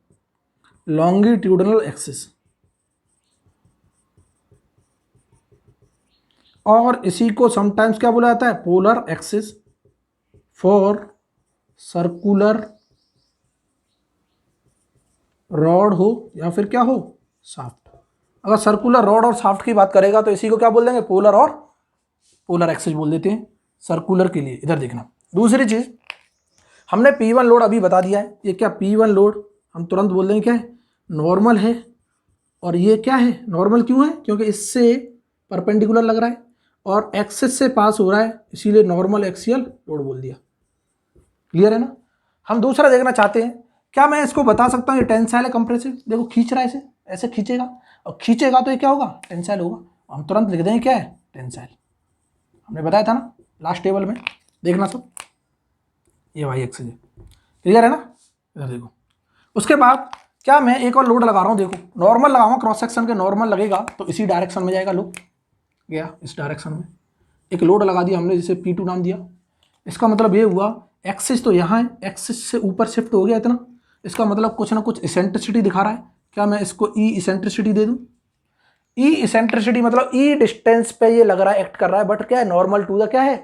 A: लॉन्गिट्यूडनल एक्सिस। और इसी को समटाइम्स क्या बोला जाता है polar axis for circular rod हो या फिर क्या हो शाफ्ट। अगर सर्कुलर रॉड और शाफ्ट की बात करेगा तो इसी को क्या बोल देंगे पोलर और पोलर एक्सिस बोल देते हैं सर्कुलर के लिए। इधर देखना दूसरी चीज हमने P1 लोड अभी बता दिया है, ये क्या P1 लोड हम तुरंत बोल देंगे क्या है नॉर्मल है। और ये क्या है नॉर्मल क्यों है क्योंकि इससे परपेंडिकुलर लग रहा है और एक्सिस से पास हो रहा है, इसीलिए नॉर्मल एक्सियल लोड बोल दिया। क्लियर है ना। हम दूसरा देखना चाहते हैं, क्या मैं इसको बता सकता हूँ ये टेंसाइल है कंप्रेसिव। देखो खींच रहा है इसे, ऐसे खींचेगा और खींचेगा तो ये क्या होगा टेंसाइल होगा। हम तुरंत लिख देंगे क्या है टेंसाइल। हमने बताया था ना लास्ट टेबल में, देखना सब ये वाई एक्सिस है। क्लियर है ना। इधर देखो उसके बाद क्या मैं एक और लोड लगा रहा हूँ, देखो नॉर्मल लगाऊंगा क्रॉस सेक्शन के, नॉर्मल लगेगा तो इसी डायरेक्शन में जाएगा लोड, गया इस डायरेक्शन में। एक लोड लगा दिया हमने जिसे P2 नाम दिया। इसका मतलब ये हुआ एक्सिस तो यहाँ है, एक्सिस से ऊपर शिफ्ट हो गया इतना, इसका मतलब कुछ ना कुछ इसेंट्रिसिटी दिखा रहा है। क्या मैं इसको ई इसेंट्रिसिटी दे दूँ? ई इसेंट्रिसिटी मतलब ई डिस्टेंस पे ये लग रहा है एक्ट कर रहा है, बट क्या है नॉर्मल टू द क्या है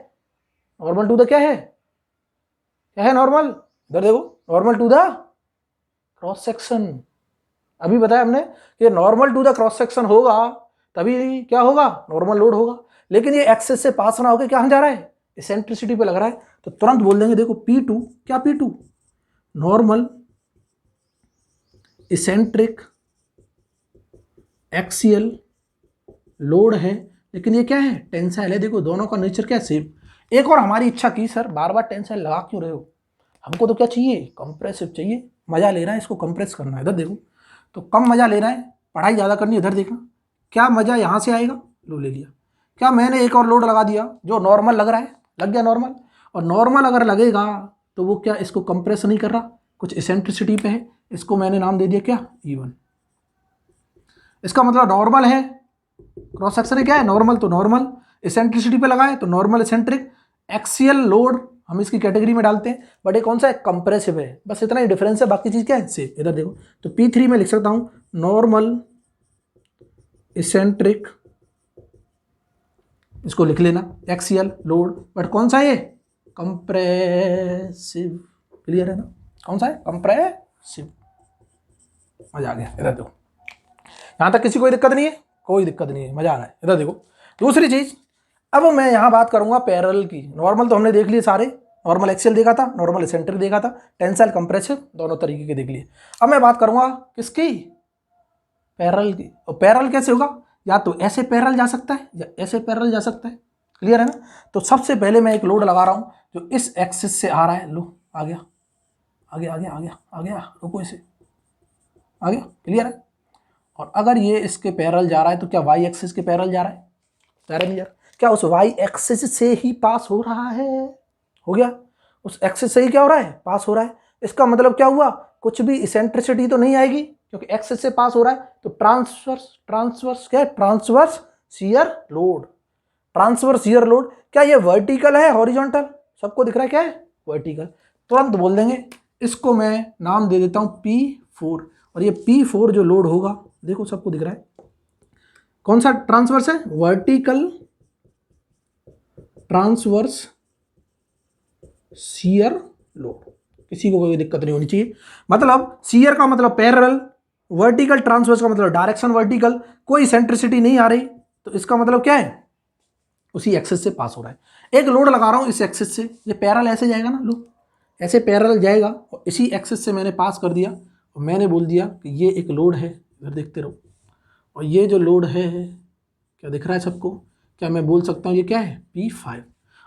A: नॉर्मल टू द क्या है नॉर्मल। इधर देखो normal to the cross section. अभी बताया हमने कि normal to the cross section होगा तभी क्या होगा नॉर्मल लोड होगा। लेकिन ये एक्सिस से पास ना होकर क्या जा रहा है इसेंट्रिसिटी पे लग रहा है, तो तुरंत बोल देंगे देखो P2 क्या P2 normal eccentric axial load है। लेकिन ये क्या है टेंसाइल है। देखो दोनों का नेचर क्या है सेम। एक और हमारी इच्छा की सर बार बार टेंसाइल लगा क्यों रहे हो, हमको तो क्या चाहिए कंप्रेसिव चाहिए, मजा ले रहा है इसको कंप्रेस करना है। इधर देखो तो कम मजा ले रहा है, पढ़ाई ज़्यादा करनी है। इधर देखना क्या मजा यहाँ से आएगा, लो ले लिया। क्या मैंने एक और लोड लगा दिया जो नॉर्मल लग रहा है, लग गया नॉर्मल। और नॉर्मल अगर लगेगा तो वो क्या इसको कंप्रेस नहीं कर रहा, कुछ इसेंट्रिसिटी पे है, इसको मैंने नाम दे दिया क्या E1। इसका मतलब नॉर्मल है, क्रॉस सेक्शन क्या है नॉर्मल, तो नॉर्मल इसेंट्रिसिटी पे लगा है तो नॉर्मल इसेंट्रिक एक्सियल लोड हम इसकी कैटेगरी में डालते हैं। बट ये कौन सा है कंप्रेसिव है, बस इतना ही डिफरेंस है, बाकी चीज क्या है सेम। इधर देखो तो P3 में लिख सकता हूं नॉर्मल इसेंट्रिक, इसको लिख लेना एक्सियल लोड, बट कौन सा है कंप्रेसिव। क्लियर है ना, कौन सा है कंप्रेसिव। मजा आ गया। इधर देखो यहां तक किसी कोई दिक्कत नहीं है, कोई दिक्कत नहीं है, मजा आ रहा है। इधर देखो दूसरी चीज, अब मैं यहां बात करूंगा पैरेलल की। नॉर्मल तो हमने देख लिए सारे, नॉर्मल एक्सियल देखा था, नॉर्मल इसेंट्रिक देखा था, टेंसाइल कंप्रेसिव दोनों तरीके के देख लिए। अब मैं बात करूंगा किसकी पैरेलल की। और पैरेलल कैसे होगा, या तो ऐसे पैरेलल जा सकता है या ऐसे पैरेलल जा सकता है। क्लियर है ना। तो सबसे पहले मैं एक लोड लगा रहा हूं जो इस एक्सिस से आ रहा है, लो आ गया आ गया आ गया आ गया आ गया, रुको इसे आ गया। क्लियर है। और अगर ये इसके पैरेलल जा रहा है तो क्या वाई एक्सिस के पैरेलल जा रहा है, जा रहा है नहीं जा रहा, क्या उस वाई एक्सिस से ही पास हो रहा है, हो गया उस एक्सिस से ही क्या हो रहा है पास हो रहा है। इसका मतलब क्या हुआ कुछ भी इसेंट्रिसिटी तो नहीं आएगी क्योंकि एक्सिस से पास हो रहा है। तो ट्रांसवर्स क्या है transverse shear load, transverse shear load. क्या ये वर्टिकल है हॉरिजॉन्टल, सबको दिख रहा है क्या है वर्टिकल। तुरंत बोल देंगे इसको मैं नाम दे देता हूं P4। और ये P4 जो लोड होगा देखो सबको दिख रहा है कौन सा ट्रांसवर्स है, वर्टिकल ट्रांसवर्स शियर लोड। किसी को कोई दिक्कत नहीं होनी चाहिए। मतलब शियर का मतलब पैरेलल, वर्टिकल ट्रांसवर्स का मतलब डायरेक्शन वर्टिकल, कोई इसेंट्रिसिटी नहीं आ रही, तो इसका मतलब क्या है, उसी एक्सिस से पास हो रहा है। एक लोड लगा रहा हूं इस एक्सिस से, ये पैरेलल ऐसे जाएगा ना, लो ऐसे पैरेलल जाएगा और इसी एक्सिस से मैंने पास कर दिया और मैंने बोल दिया कि ये एक लोड है, इधर देखते रहो, और ये जो लोड है क्या दिख रहा है सबको, क्या मैं बोल सकता हूँ ये क्या है, P5,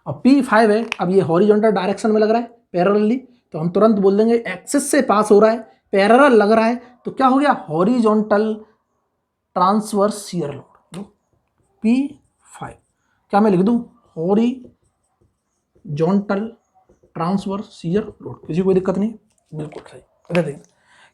A: और P5 है। अब ये हॉरिजॉन्टल डायरेक्शन में लग रहा है पैरेलली, तो हम तुरंत बोल देंगे एक्सिस से पास हो रहा है, पैरेलल लग रहा है, तो क्या हो गया, horizontal transverse shear load, P5। क्या मैं लिख दूं, हॉरिजॉन्टल ट्रांसवर्स शियर लोड, किसी कोई दिक्कत नहीं, बिल्कुल सही। इधर देखिए,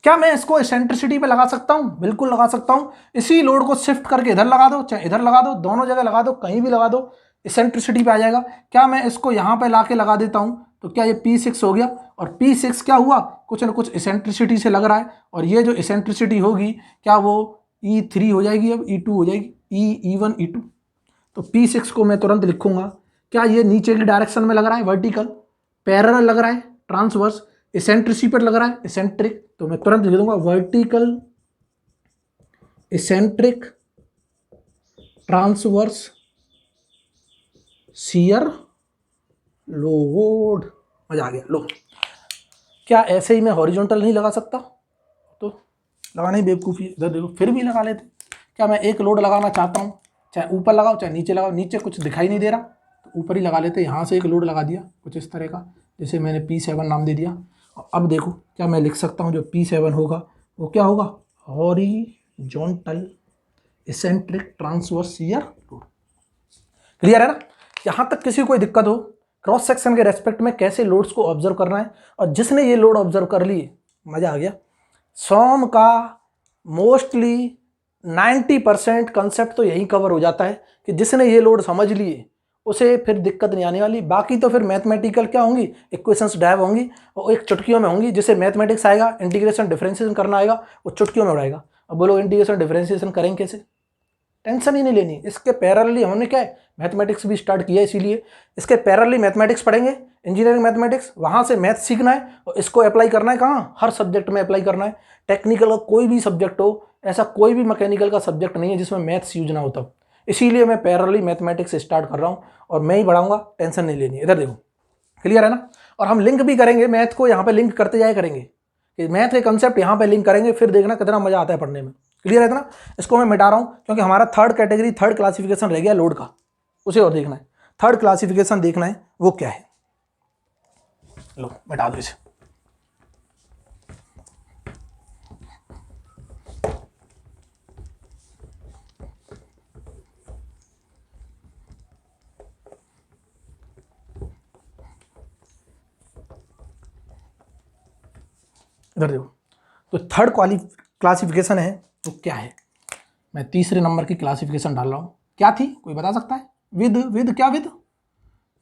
A: क्या मैं इसको एसेंट्रिसिटी पे लगा सकता हूं, बिल्कुल लगा सकता हूं। इसी लोड को शिफ्ट करके इधर लगा दो, चाहे इधर लगा दो, दोनों जगह लगा दो, कहीं भी लगा दो, एसेंट्रिसिटी पे आ जाएगा। क्या मैं इसको यहां पे लाके लगा देता हूं, तो क्या ये P6 हो गया, और P6 क्या हुआ, कुछ ना कुछ एसेंट्रिसिटी से लग रहा है, और ये जो एसेंट्रिसिटी होगी क्या वो E3 हो जाएगी, अब E2 हो जाएगी, E1 E2। तो P6 को मैं तुरंत लिखूंगा, क्या ये नीचे की डायरेक्शन में लग रहा है, वर्टिकल, पैरेलल लग रहा है, ट्रांसवर्स, इसेंट्रिसिटी पर लग रहा है, इसेंट्रिक, तो मैं तुरंत लिख दूंगा vertical eccentric transverse shear load. मजा आ गया। लो, क्या ऐसे ही मैं हॉरिजॉन्टल नहीं लगा सकता, तो लगाने ही बेवकूफ़ी, इधर देखो फिर भी लगा लेते। क्या मैं एक लोड लगाना चाहता हूँ, चाहे ऊपर लगाओ चाहे नीचे लगाओ, नीचे कुछ दिखाई नहीं दे रहा तो ऊपर ही लगा लेते। यहाँ से एक लोड लगा दिया कुछ इस तरह का, जैसे मैंने P7 नाम दे दिया। अब देखो क्या मैं लिख सकता हूँ, जो P7 होगा वो क्या होगा, horizontal eccentric transverse shear load. Clear है ना। यहाँ तक किसी को कोई दिक्कत हो, क्रॉस सेक्शन के रेस्पेक्ट में कैसे लोड्स को ऑब्जर्व करना है, और जिसने ये लोड ऑब्जर्व कर लिए मजा आ गया। सॉम का मोस्टली 90% कंसेप्ट तो यही कवर हो जाता है कि जिसने ये लोड समझ लिए उसे फिर दिक्कत नहीं आने वाली। बाकी तो फिर मैथमेटिकल क्या होंगी, इक्वेशंस ड्राइव होंगी और एक चुटकियों में होंगी। जिसे मैथमेटिक्स आएगा, इंटीग्रेशन डिफरेंशिएशन करना आएगा, वो चुटकियों में उड़ाएगा। अब बोलो इंटीग्रेशन डिफरेंशिएशन करेंगे कैसे, टेंशन ही नहीं लेनी। इसके पैरेलली हमने क्या है, मैथमेटिक्स भी स्टार्ट किया, इसीलिए इसके पैरेलली मैथमेटिक्स पढ़ेंगे, इंजीनियरिंग मैथमेटिक्स, वहाँ से मैथ सीखना है और इसको अप्लाई करना है कहाँ, हर सब्जेक्ट में अप्लाई करना है। टेक्निकल का कोई भी सब्जेक्ट हो, ऐसा कोई भी मैकेनिकल का सब्जेक्ट नहीं है जिसमें मैथ्स यूज ना हो, तब इसीलिए मैं पैरेलली मैथमेटिक्स स्टार्ट कर रहा हूँ और मैं ही पढ़ाऊंगा, टेंशन नहीं लेनी। इधर देखो, क्लियर है ना। और हम लिंक भी करेंगे मैथ को, यहाँ पे लिंक करते जाए करेंगे कि मैथ के कंसेप्ट यहाँ पे लिंक करेंगे, फिर देखना कितना मजा आता है पढ़ने में। क्लियर है ना। इसको मैं मिटा रहा हूँ क्योंकि हमारा थर्ड कैटेगरी, थर्ड क्लासिफिकेशन रह गया लोड का, उसे और देखना है। थर्ड क्लासिफिकेशन देखना है वो क्या है। लो मिटा दो इसे। इधर देखो, तो थर्ड क्लासिफिकेशन है वो क्या है। मैं तीसरे नंबर की क्लासिफिकेशन डाल रहा हूँ, क्या थी कोई बता सकता है। विद क्या,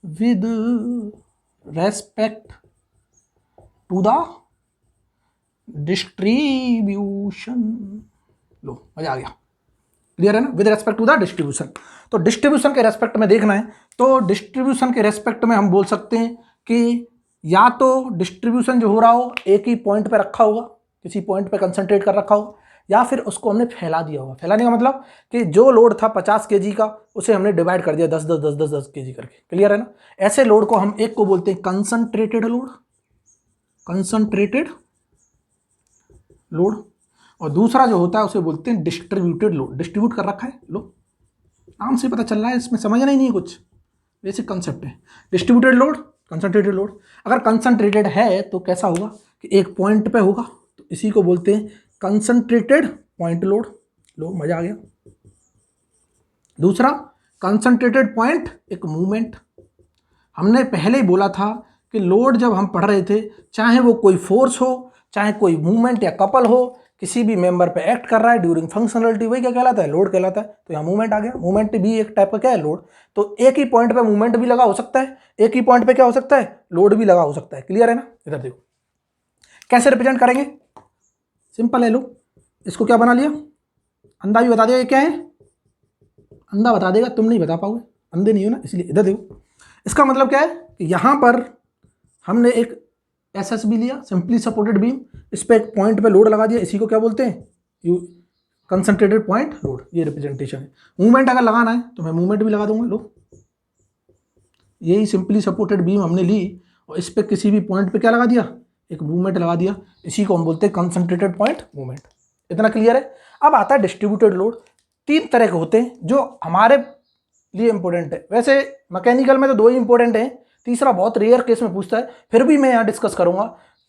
A: with respect to the distribution. लो मजा आ गया, क्लियर है ना। With respect to the distribution, तो डिस्ट्रीब्यूशन के रेस्पेक्ट में देखना है, तो डिस्ट्रीब्यूशन के रेस्पेक्ट में हम बोल सकते हैं कि या तो डिस्ट्रीब्यूशन जो हो रहा हो एक ही पॉइंट पे रखा होगा, किसी पॉइंट पे कंसंट्रेट कर रखा होगा, या फिर उसको हमने फैला दिया होगा। फैलाने का मतलब कि जो लोड था 50 kg का, उसे हमने डिवाइड कर दिया 10 kg करके। क्लियर है ना। ऐसे लोड को हम एक को बोलते हैं कंसंट्रेटेड लोड, कंसंट्रेटेड लोड, और दूसरा जो होता है उसे बोलते हैं डिस्ट्रीब्यूटेड लोड। डिस्ट्रीब्यूट कर रखा है, लो नाम से पता चल रहा है, इसमें समझना ही नहीं है कुछ, बेसिक कंसेप्ट है। Distributed load, concentrated load. अगर कंसंट्रेटेड है तो कैसा होगा कि एक पॉइंट पे होगा, तो इसी को बोलते हैं कंसंट्रेटेड पॉइंट लोड। लो मजा आ गया। दूसरा कंसंट्रेटेड पॉइंट एक मूवमेंट। हमने पहले ही बोला था कि लोड जब हम पढ़ रहे थे, चाहे वो कोई फोर्स हो, चाहे कोई मूवमेंट या कपल हो, किसी भी मेंबर पे एक्ट कर रहा है ड्यूरिंग फंक्शनलिटी, वही क्या कहलाता है, लोड कहलाता है। तो यहाँ मूवमेंट आ गया, मूवमेंट भी एक टाइप का क्या है, लोड। तो एक ही पॉइंट पे मूवमेंट भी लगा हो सकता है, एक ही पॉइंट पे क्या हो सकता है, लोड भी लगा हो सकता है। क्लियर है ना। इधर देखो कैसे रिप्रेजेंट करेंगे, सिंपल है। लो इसको क्या बना लिया, अंधा भी बता देगा ये क्या है, अंधा बता देगा, तुम नहीं बता पाओगे, अंधे नहीं हो ना, इसलिए। इधर देखो इसका मतलब क्या है कि यहाँ पर हमने एक एसएसबी लिया, सिंपली सपोर्टेड बीम, इस पे एक पॉइंट पे लोड लगा दिया, इसी को क्या बोलते हैं, कंसंट्रेटेड पॉइंट लोड, ये रिप्रेजेंटेशन है। मूवमेंट अगर लगाना है तो मैं मूवमेंट भी लगा दूंगा, लो यही सिंपली सपोर्टेड बीम हमने ली और इस पे किसी भी पॉइंट पे क्या लगा दिया, एक मूवमेंट लगा दिया, इसी को हम बोलते हैं कंसंट्रेटेड पॉइंट मूवमेंट। इतना क्लियर है। अब आता है डिस्ट्रीब्यूटेड लोड। 3 तरह के होते हैं जो हमारे लिए इंपॉर्टेंट है, वैसे मैकेनिकल में तो 2 ही इंपॉर्टेंट हैं, तीसरा बहुत रेयर केस में पूछता है, फिर भी मैं यहाँ डिस्कस करूंगा।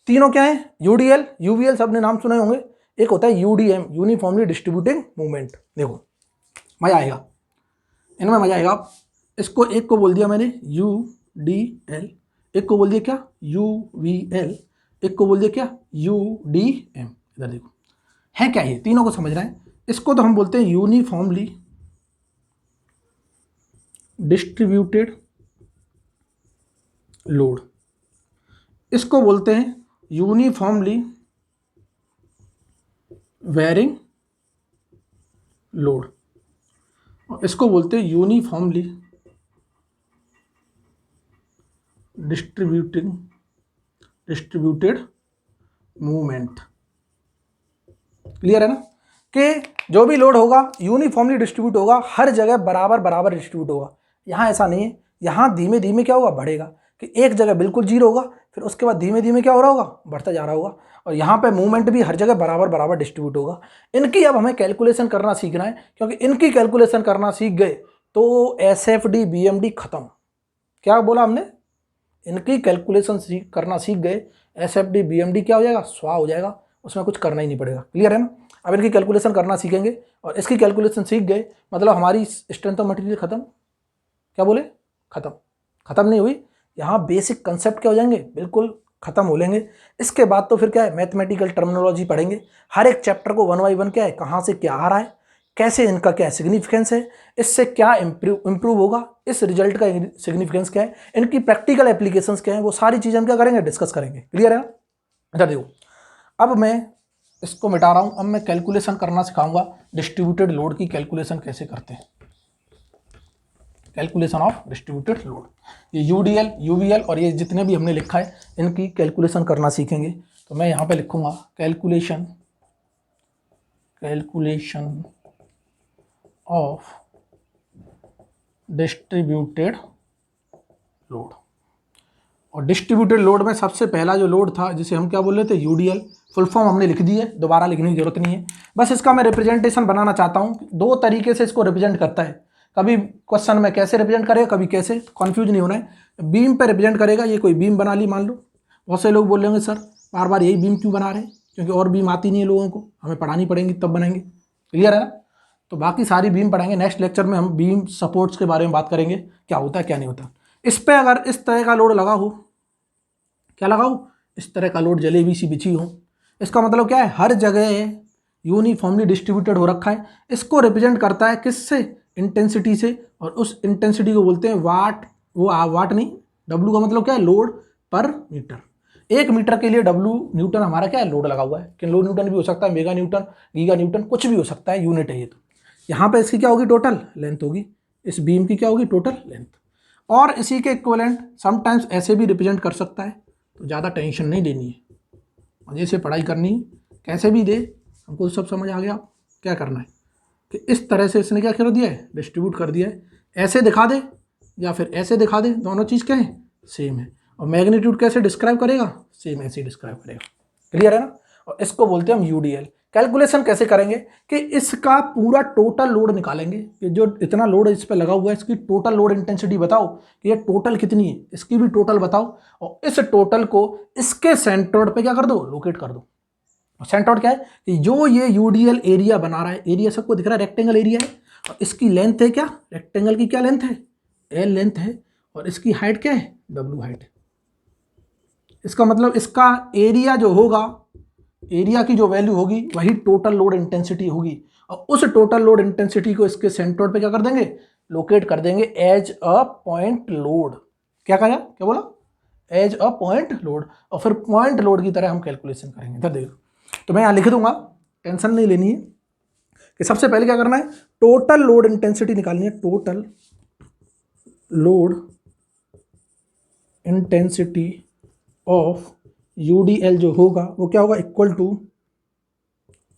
A: तीनों क्या है, यूडीएल, यूवीएल सबने नाम सुने होंगे, एक होता है यूडीएम, यूनिफॉर्मली डिस्ट्रीब्यूटिंग मूवमेंट। देखो मजा आएगा, इनमें मजा आएगा। इसको एक को बोल दिया मैंने यूडीएल, एक को बोल दिया क्या यूवीएल, एक को बोल दिया क्या यूडीएम। इधर देखो है क्या, ये तीनों को समझ रहे हैं। इसको तो हम बोलते हैं यूनिफॉर्मली डिस्ट्रीब्यूटेड लोड, इसको बोलते हैं यूनिफॉर्मली वेरिंग लोड, और इसको बोलते हैं यूनिफॉर्मली डिस्ट्रीब्यूटेड मूवमेंट। क्लियर है ना, कि जो भी लोड होगा यूनिफॉर्मली डिस्ट्रीब्यूट होगा, हर जगह बराबर बराबर डिस्ट्रीब्यूट होगा। यहाँ ऐसा नहीं है, यहाँ धीमे धीमे क्या होगा, बढ़ेगा, कि एक जगह बिल्कुल जीरो होगा, फिर उसके बाद धीमे धीमे क्या हो रहा होगा, बढ़ता जा रहा होगा। और यहाँ पे मूवमेंट भी हर जगह बराबर बराबर डिस्ट्रीब्यूट होगा। इनकी अब हमें कैलकुलेशन करना सीखना है, क्योंकि इनकी कैलकुलेशन करना सीख गए तो एसएफडी बीएमडी खत्म। क्या बोला हमने, इनकी कैलकुलेशन करना सीख गए, एसएफडी बीएमडी क्या हो जाएगा, स्वाहा हो जाएगा, उसमें कुछ करना ही नहीं पड़ेगा। क्लियर है ना। अब इनकी कैलकुलेशन करना सीखेंगे और इसकी कैलकुलेशन सीख गए, मतलब हमारी स्ट्रेंथ ऑफ मटेरियल खत्म। क्या बोले, खत्म। खत्म नहीं हुई, यहाँ बेसिक कंसेप्ट क्या हो जाएंगे, बिल्कुल खत्म हो लेंगे। इसके बाद तो फिर क्या है, मैथमेटिकल टर्मिनोलॉजी पढ़ेंगे, हर एक चैप्टर को 1 बाई 1 क्या है, कहाँ से क्या आ रहा है, कैसे इनका क्या सिग्निफिकेंस है, इससे क्या इंप्रूव होगा, इस रिजल्ट का सिग्निफिकेंस क्या है, इनकी प्रैक्टिकल एप्लीकेशंस क्या है, वो सारी चीज़ें हम क्या करेंगे, डिस्कस करेंगे। क्लियर है ना। इधर देखो, अब मैं इसको मिटा रहा हूँ, अब मैं कैलकुलेशन करना सिखाऊंगा, डिस्ट्रीब्यूटेड लोड की कैलकुलेशन कैसे करते हैं, कैलकुलेशन ऑफ डिस्ट्रीब्यूटेड लोड। ये यूडीएल, यूवीएल और ये जितने भी हमने लिखा है, इनकी कैलकुलेशन करना सीखेंगे। तो मैं यहाँ पे लिखूंगा कैलकुलेशन ऑफ डिस्ट्रीब्यूटेड लोड। और डिस्ट्रीब्यूटेड लोड में सबसे पहला जो लोड था, जिसे हम क्या बोल रहे थे, यूडीएल, फुल फॉर्म हमने लिख दी है, दोबारा लिखने की जरूरत नहीं है। बस इसका मैं रिप्रेजेंटेशन बनाना चाहता हूँ, 2 तरीके से इसको रिप्रेजेंट करता है, कभी क्वेश्चन में कैसे रिप्रेजेंट करेगा, कभी कैसे, कंफ्यूज नहीं होना है। बीम पे रिप्रेजेंट करेगा, ये कोई बीम बना ली मान लो, बहुत से लोग बोल रहे होंगे सर बार बार यही बीम क्यों बना रहे हैं, क्योंकि और बीम आती नहीं है लोगों को, हमें पढ़ानी पड़ेंगी तब बनाएंगे। क्लियर है ना। तो बाकी सारी बीम पढ़ाएंगे, नेक्स्ट लेक्चर में हम बीम सपोर्ट्स के बारे में बात करेंगे, क्या होता है क्या नहीं होता। इस पर अगर इस तरह का लोड लगा हो, क्या लगा हो, इस तरह का लोड जलेबी सी बिछी हो, इसका मतलब क्या है, हर जगह यूनिफॉर्मली डिस्ट्रीब्यूटेड हो रखा है। इसको रिप्रेजेंट करता है किससे, इंटेंसिटी से, और उस इंटेंसिटी को बोलते हैं वाट। वो वाट नहीं, डब्लू का मतलब क्या है, लोड पर मीटर। 1 मीटर के लिए डब्लू न्यूटन हमारा क्या है, लोड लगा हुआ है। किलो न्यूटन भी हो सकता है, मेगा न्यूटन, गीगा न्यूटन, कुछ भी हो सकता है, यूनिट है ये। तो यहाँ पे इसकी क्या होगी, टोटल लेंथ होगी, इस बीम की क्या होगी, टोटल लेंथ। और इसी के इक्विवेलेंट समटाइम्स ऐसे भी रिप्रेजेंट कर सकता है, तो ज़्यादा टेंशन नहीं लेनी है, मजे से पढ़ाई करनी है, कैसे भी दे, हमको सब समझ आ गया क्या करना है। कि इस तरह से इसने क्या कर दिया है, डिस्ट्रीब्यूट कर दिया है, ऐसे दिखा दे या फिर ऐसे दिखा दे, दोनों चीज़ क्या है, सेम है। और मैग्नीट्यूड कैसे डिस्क्राइब करेगा, सेम ऐसे ही डिस्क्राइब करेगा। क्लियर है ना। और इसको बोलते हैं हम यूडीएल। कैलकुलेशन कैसे करेंगे, कि इसका पूरा टोटल लोड निकालेंगे, कि जो इतना लोड इस पर लगा हुआ है, इसकी टोटल लोड इंटेंसिटी बताओ कि ये टोटल कितनी है, इसकी भी टोटल बताओ, और इस टोटल को इसके सेंट्रोइड पे क्या कर दो, लोकेट कर दो। सेंट्रोइड क्या है, कि जो ये यूडीएल एरिया बना रहा है, एरिया सबको दिख रहा है, रेक्टेंगल एरिया है, और इसकी लेंथ है क्या, रेक्टेंगल की क्या लेंथ है, एल लेंथ है, और इसकी हाइट क्या है, डब्ल्यू हाइट है। इसका मतलब इसका एरिया जो होगा, एरिया की जो वैल्यू होगी वही टोटल लोड इंटेंसिटी होगी, और उस टोटल लोड इंटेंसिटी को इसके सेंट्रोइड पे क्या कर देंगे, लोकेट कर देंगे एज अ पॉइंट लोड। क्या कहा, क्या बोला, एज अ पॉइंट लोड। और फिर पॉइंट लोड की तरह हम कैलकुलेशन करेंगे। इधर देखो, तो मैं यहाँ लिख दूंगा, टेंशन नहीं लेनी है, कि सबसे पहले क्या करना है, टोटल लोड इंटेंसिटी निकालनी है, total load intensity of UDL जो होगा वो क्या होगा, equal to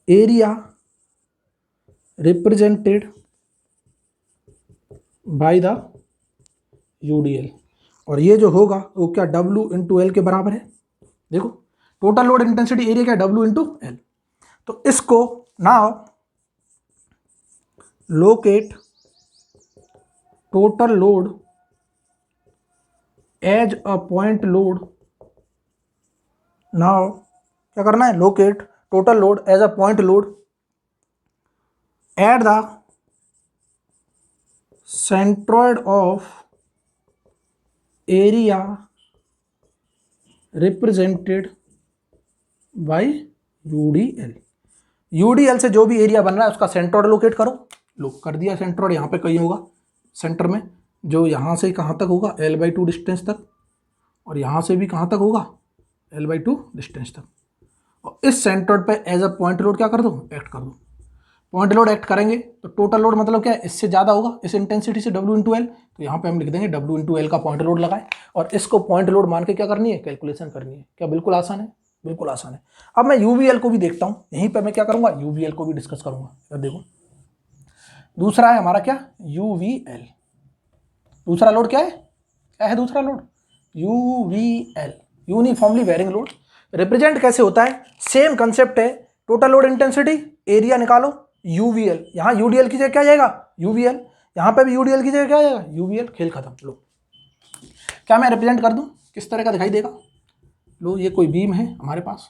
A: area represented by the UDL, और ये जो होगा वो क्या W इंटू एल के बराबर है। देखो टोटल लोड इंटेंसिटी एरिया क्या, W इंटू एल। तो इसको now locate total load as a point load. Now क्या करना है, locate total load as a point load at the centroid of area represented by UDL। UDL से जो भी area बन रहा है उसका सेंट्रॉइड लोकेट करो। लो कर दिया सेंट्रॉइड, यहाँ पे कहीं होगा सेंटर में, जो यहाँ से कहाँ तक होगा L/2 डिस्टेंस तक, और यहाँ से भी कहाँ तक होगा L/2 डिस्टेंस तक। और इस सेंट्रॉइड पे एज अ पॉइंट लोड क्या कर दो, एक्ट कर दो। पॉइंट लोड एक्ट करेंगे तो टोटल लोड मतलब क्या है, इससे ज़्यादा होगा इस इंटेंसिटी से W इंटू एल। तो यहाँ पे हम लिख देंगे W इंटू एल का पॉइंट लोड लगाए, और इसको पॉइंट लोड मान के क्या करनी है, कैलकुलेशन करनी है। क्या बिल्कुल आसान है, बिल्कुल आसान है। अब मैं UVL को भी देखता हूँ, यहीं पर मैं क्या करूँगा, UVL को भी डिस्कस करूँगा। इधर देखो दूसरा है हमारा क्या, UVL। दूसरा लोड क्या है दूसरा load UVL, uniformly varying load. Represent कैसे होता है, सेम कंसेप्ट है, टोटल लोड इंटेंसिटी एरिया निकालो UVL, यहाँ UDL की जगह क्या जाएगा UVL, यहाँ पे भी UDL की जगह क्या जाएगा UVL। खेल खत्म। लो क्या मैं रिप्रेजेंट कर दूं, किस तरह का दिखाई देगा। लो ये कोई बीम है हमारे पास,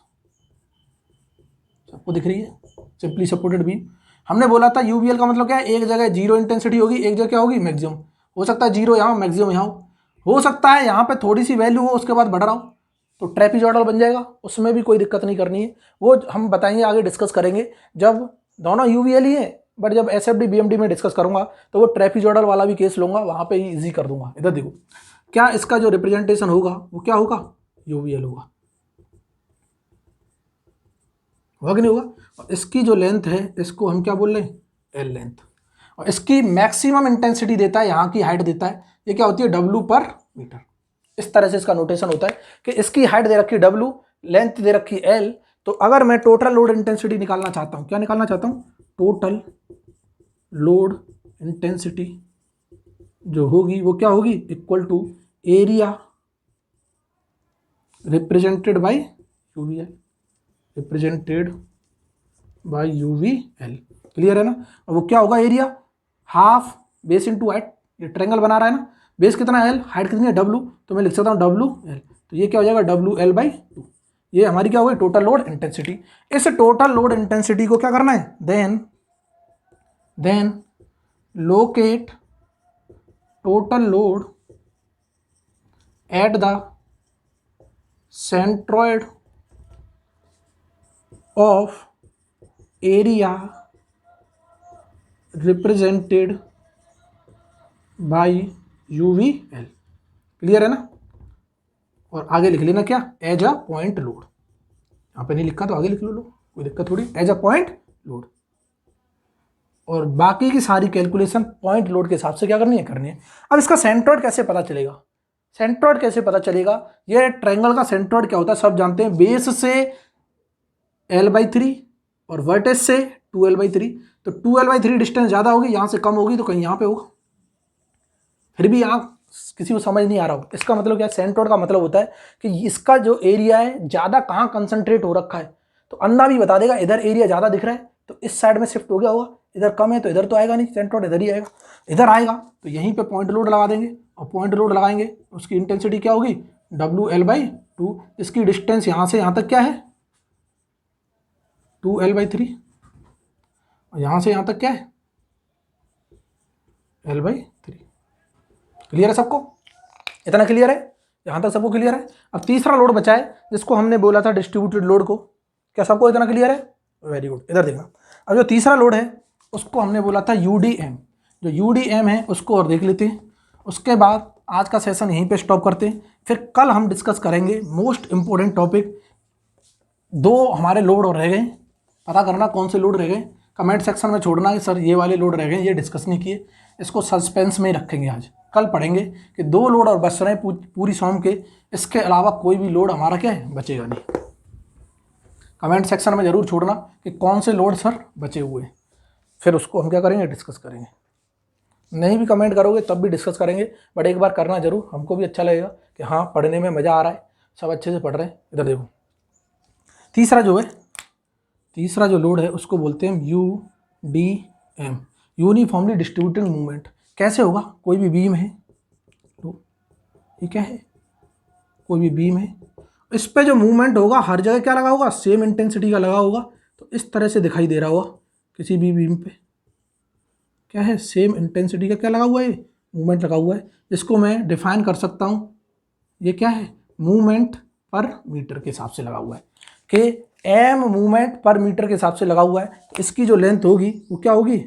A: सबको दिख रही है, सिंपली सपोर्टेड बीम। हमने बोला था UVL का मतलब क्या है, एक जगह जीरो इंटेंसिटी होगी, एक जगह क्या होगी मैक्सिमम। हो सकता है जीरो यहाँ मैक्सिमम यहाँ हो सकता है यहाँ पे थोड़ी सी वैल्यू हो उसके बाद बढ़ रहा हो, तो ट्रेपीजॉइडल बन जाएगा, उसमें भी कोई दिक्कत नहीं करनी है। वो हम बताएंगे आगे, डिस्कस करेंगे जब दोनों UVL ही है, बट जब SFD BMD में डिस्कस करूंगा तो वो ट्रेपीजॉइडल वाला भी केस लूंगा, वहां पे ही इजी कर दूंगा। इधर देखो क्या इसका जो रिप्रेजेंटेशन होगा वो क्या होगा, UVL होगा कि नहीं होगा। और इसकी जो लेंथ है इसको हम क्या बोल रहे हैं, L लेंथ, और इसकी मैक्सिमम इंटेंसिटी देता है, यहाँ की हाइट देता है, ये क्या होती है W पर मीटर। इस तरह से इसका नोटेशन होता है कि इसकी हाइट दे रखी W, लेंथ दे रखी L। तो अगर मैं टोटल लोड इंटेंसिटी निकालना चाहता हूँ, क्या निकालना चाहता हूँ, टोटल लोड इंटेंसिटी जो होगी वो क्या होगी, equal to area represented by UVL, represented by UVL। Clear है ना। और वो क्या होगा, area half base into height, ये ट्रायंगल बना रहा है ना, बेस कितना है L, हाइट कितनी है W, तो मैं लिख सकता हूँ WL, तो ये क्या हो जाएगा WL/2। ये हमारी क्या होगी, टोटल लोड इंटेंसिटी। इस टोटल लोड इंटेंसिटी को क्या करना है, then locate total load at the centroid of area represented by UVL। Clear है ना। और आगे लिख लेना क्या, एज अ पॉइंट लोड, यहाँ पे नहीं लिखा तो आगे लिख लो, कोई दिक्कत थोड़ी, एज अ पॉइंट लोड। और बाकी की सारी कैलकुलेशन पॉइंट लोड के हिसाब से क्या करनी है। अब इसका सेंट्रॉइड कैसे पता चलेगा, सेंट्रॉइड कैसे पता चलेगा, ये ट्रायंगल का सेंट्रॉइड क्या होता है सब जानते हैं, बेस से L/3 और वर्टेक्स से 2L/3। तो 2L/3 डिस्टेंस ज़्यादा होगी, यहाँ से कम होगी तो कहीं यहाँ पे होगा। फिर भी यहाँ किसी को समझ नहीं आ रहा हो, इसका मतलब क्या है, सेंट्रॉइड का मतलब होता है कि इसका जो एरिया है ज़्यादा कहाँ कंसंट्रेट हो रखा है, तो अंधा भी बता देगा इधर एरिया ज़्यादा दिख रहा है तो इस साइड में शिफ्ट हो गया होगा, इधर कम है तो इधर तो आएगा नहीं, सेंट्रॉइड इधर ही आएगा। इधर आएगा तो यहीं पे पॉइंट लोड लगा देंगे, और पॉइंट लोड लगाएंगे उसकी इंटेंसिटी क्या होगी WL/2। इसकी डिस्टेंस यहाँ से यहाँ तक क्या है 2L/3, और यहाँ से यहाँ तक क्या है L/3। क्लियर है सबको, इतना क्लियर है, यहाँ तक सबको क्लियर है। अब तीसरा लोड बचा है जिसको हमने बोला था डिस्ट्रीब्यूटेड लोड को, क्या सबको इतना क्लियर है, वेरी गुड। इधर देखना, अब जो तीसरा लोड है उसको हमने बोला था UDM, जो UDM है उसको और देख लेते हैं। उसके बाद आज का सेशन यहीं पे स्टॉप करते हैं, फिर कल हम डिस्कस करेंगे मोस्ट इंपॉर्टेंट टॉपिक। 2 हमारे लोड और रह गए, पता करना कौन से लोड रह गए, कमेंट सेक्शन में छोड़ना कि सर ये वाले लोड रह गए, ये डिस्कस नहीं किए, इसको सस्पेंस में ही रखेंगे आज। कल पढ़ेंगे कि 2 लोड और बच रहे हैं पूरी सॉम के, इसके अलावा कोई भी लोड हमारा क्या है, बचेगा नहीं। कमेंट सेक्शन में ज़रूर छोड़ना कि कौन से लोड सर बचे हुए हैं, फिर उसको हम क्या करेंगे, डिस्कस करेंगे। नहीं भी कमेंट करोगे तब भी डिस्कस करेंगे, बट एक बार करना जरूर, हमको भी अच्छा लगेगा कि हाँ पढ़ने में मज़ा आ रहा है, सब अच्छे से पढ़ रहे हैं। इधर देखो, तीसरा जो लोड है उसको बोलते हैं UDM, यूनिफॉर्मली डिस्ट्रीब्यूटेड मूवमेंट। कैसे होगा, कोई भी बीम है, तो ये क्या है, कोई भी बीम है, इस पे जो मूवमेंट होगा हर जगह क्या लगा होगा, सेम इंटेंसिटी का लगा होगा। तो इस तरह से दिखाई दे रहा होगा किसी भी बीम पे, क्या है, सेम इंटेंसिटी का क्या लगा हुआ है, मूवमेंट लगा हुआ है, जिसको मैं डिफाइन कर सकता हूँ, ये क्या है, मूवमेंट पर मीटर के हिसाब से लगा हुआ है, कि m मूवमेंट पर मीटर के हिसाब से लगा हुआ है। तो इसकी जो लेंथ होगी वो क्या होगी,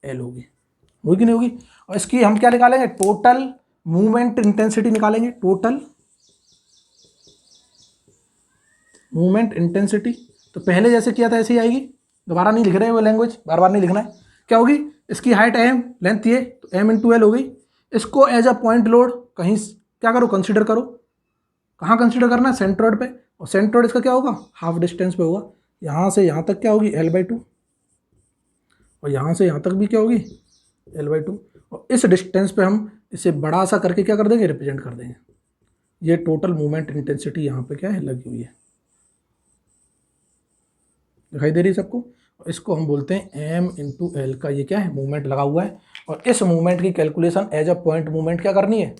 A: L होगी कि नहीं होगी। और इसकी हम क्या निकालेंगे, टोटल मूवमेंट इंटेंसिटी निकालेंगे, टोटल मूवमेंट इंटेंसिटी। तो पहले जैसे किया था ऐसे ही आएगी, दोबारा नहीं लिख रहे हैं वो लैंग्वेज, बार बार नहीं लिखना है। क्या होगी, इसकी हाइट m, लेंथ ये, तो m इंटू L हो गई। इसको एज अ पॉइंट लोड कहीं क्या करो, कंसीडर करो, कहाँ कंसीडर करना है, सेंट्रोइड पे। और सेंट्रोइड इसका क्या होगा, हाफ डिस्टेंस पे होगा, यहाँ से यहाँ तक क्या होगी, L/2, और यहाँ से यहाँ तक भी क्या होगी, L/2। और इस डिस्टेंस पे हम इसे बड़ा सा करके क्या कर देंगे, रिप्रेजेंट कर देंगे। ये टोटल मूवमेंट इंटेंसिटी यहाँ पे क्या है, लगी हुई है, दिखाई दे रही है सबको। इसको हम बोलते हैं m इंटू L का, ये क्या है, मूवमेंट लगा हुआ है। और इस मूवमेंट की calculation as a point movement क्या करनी है,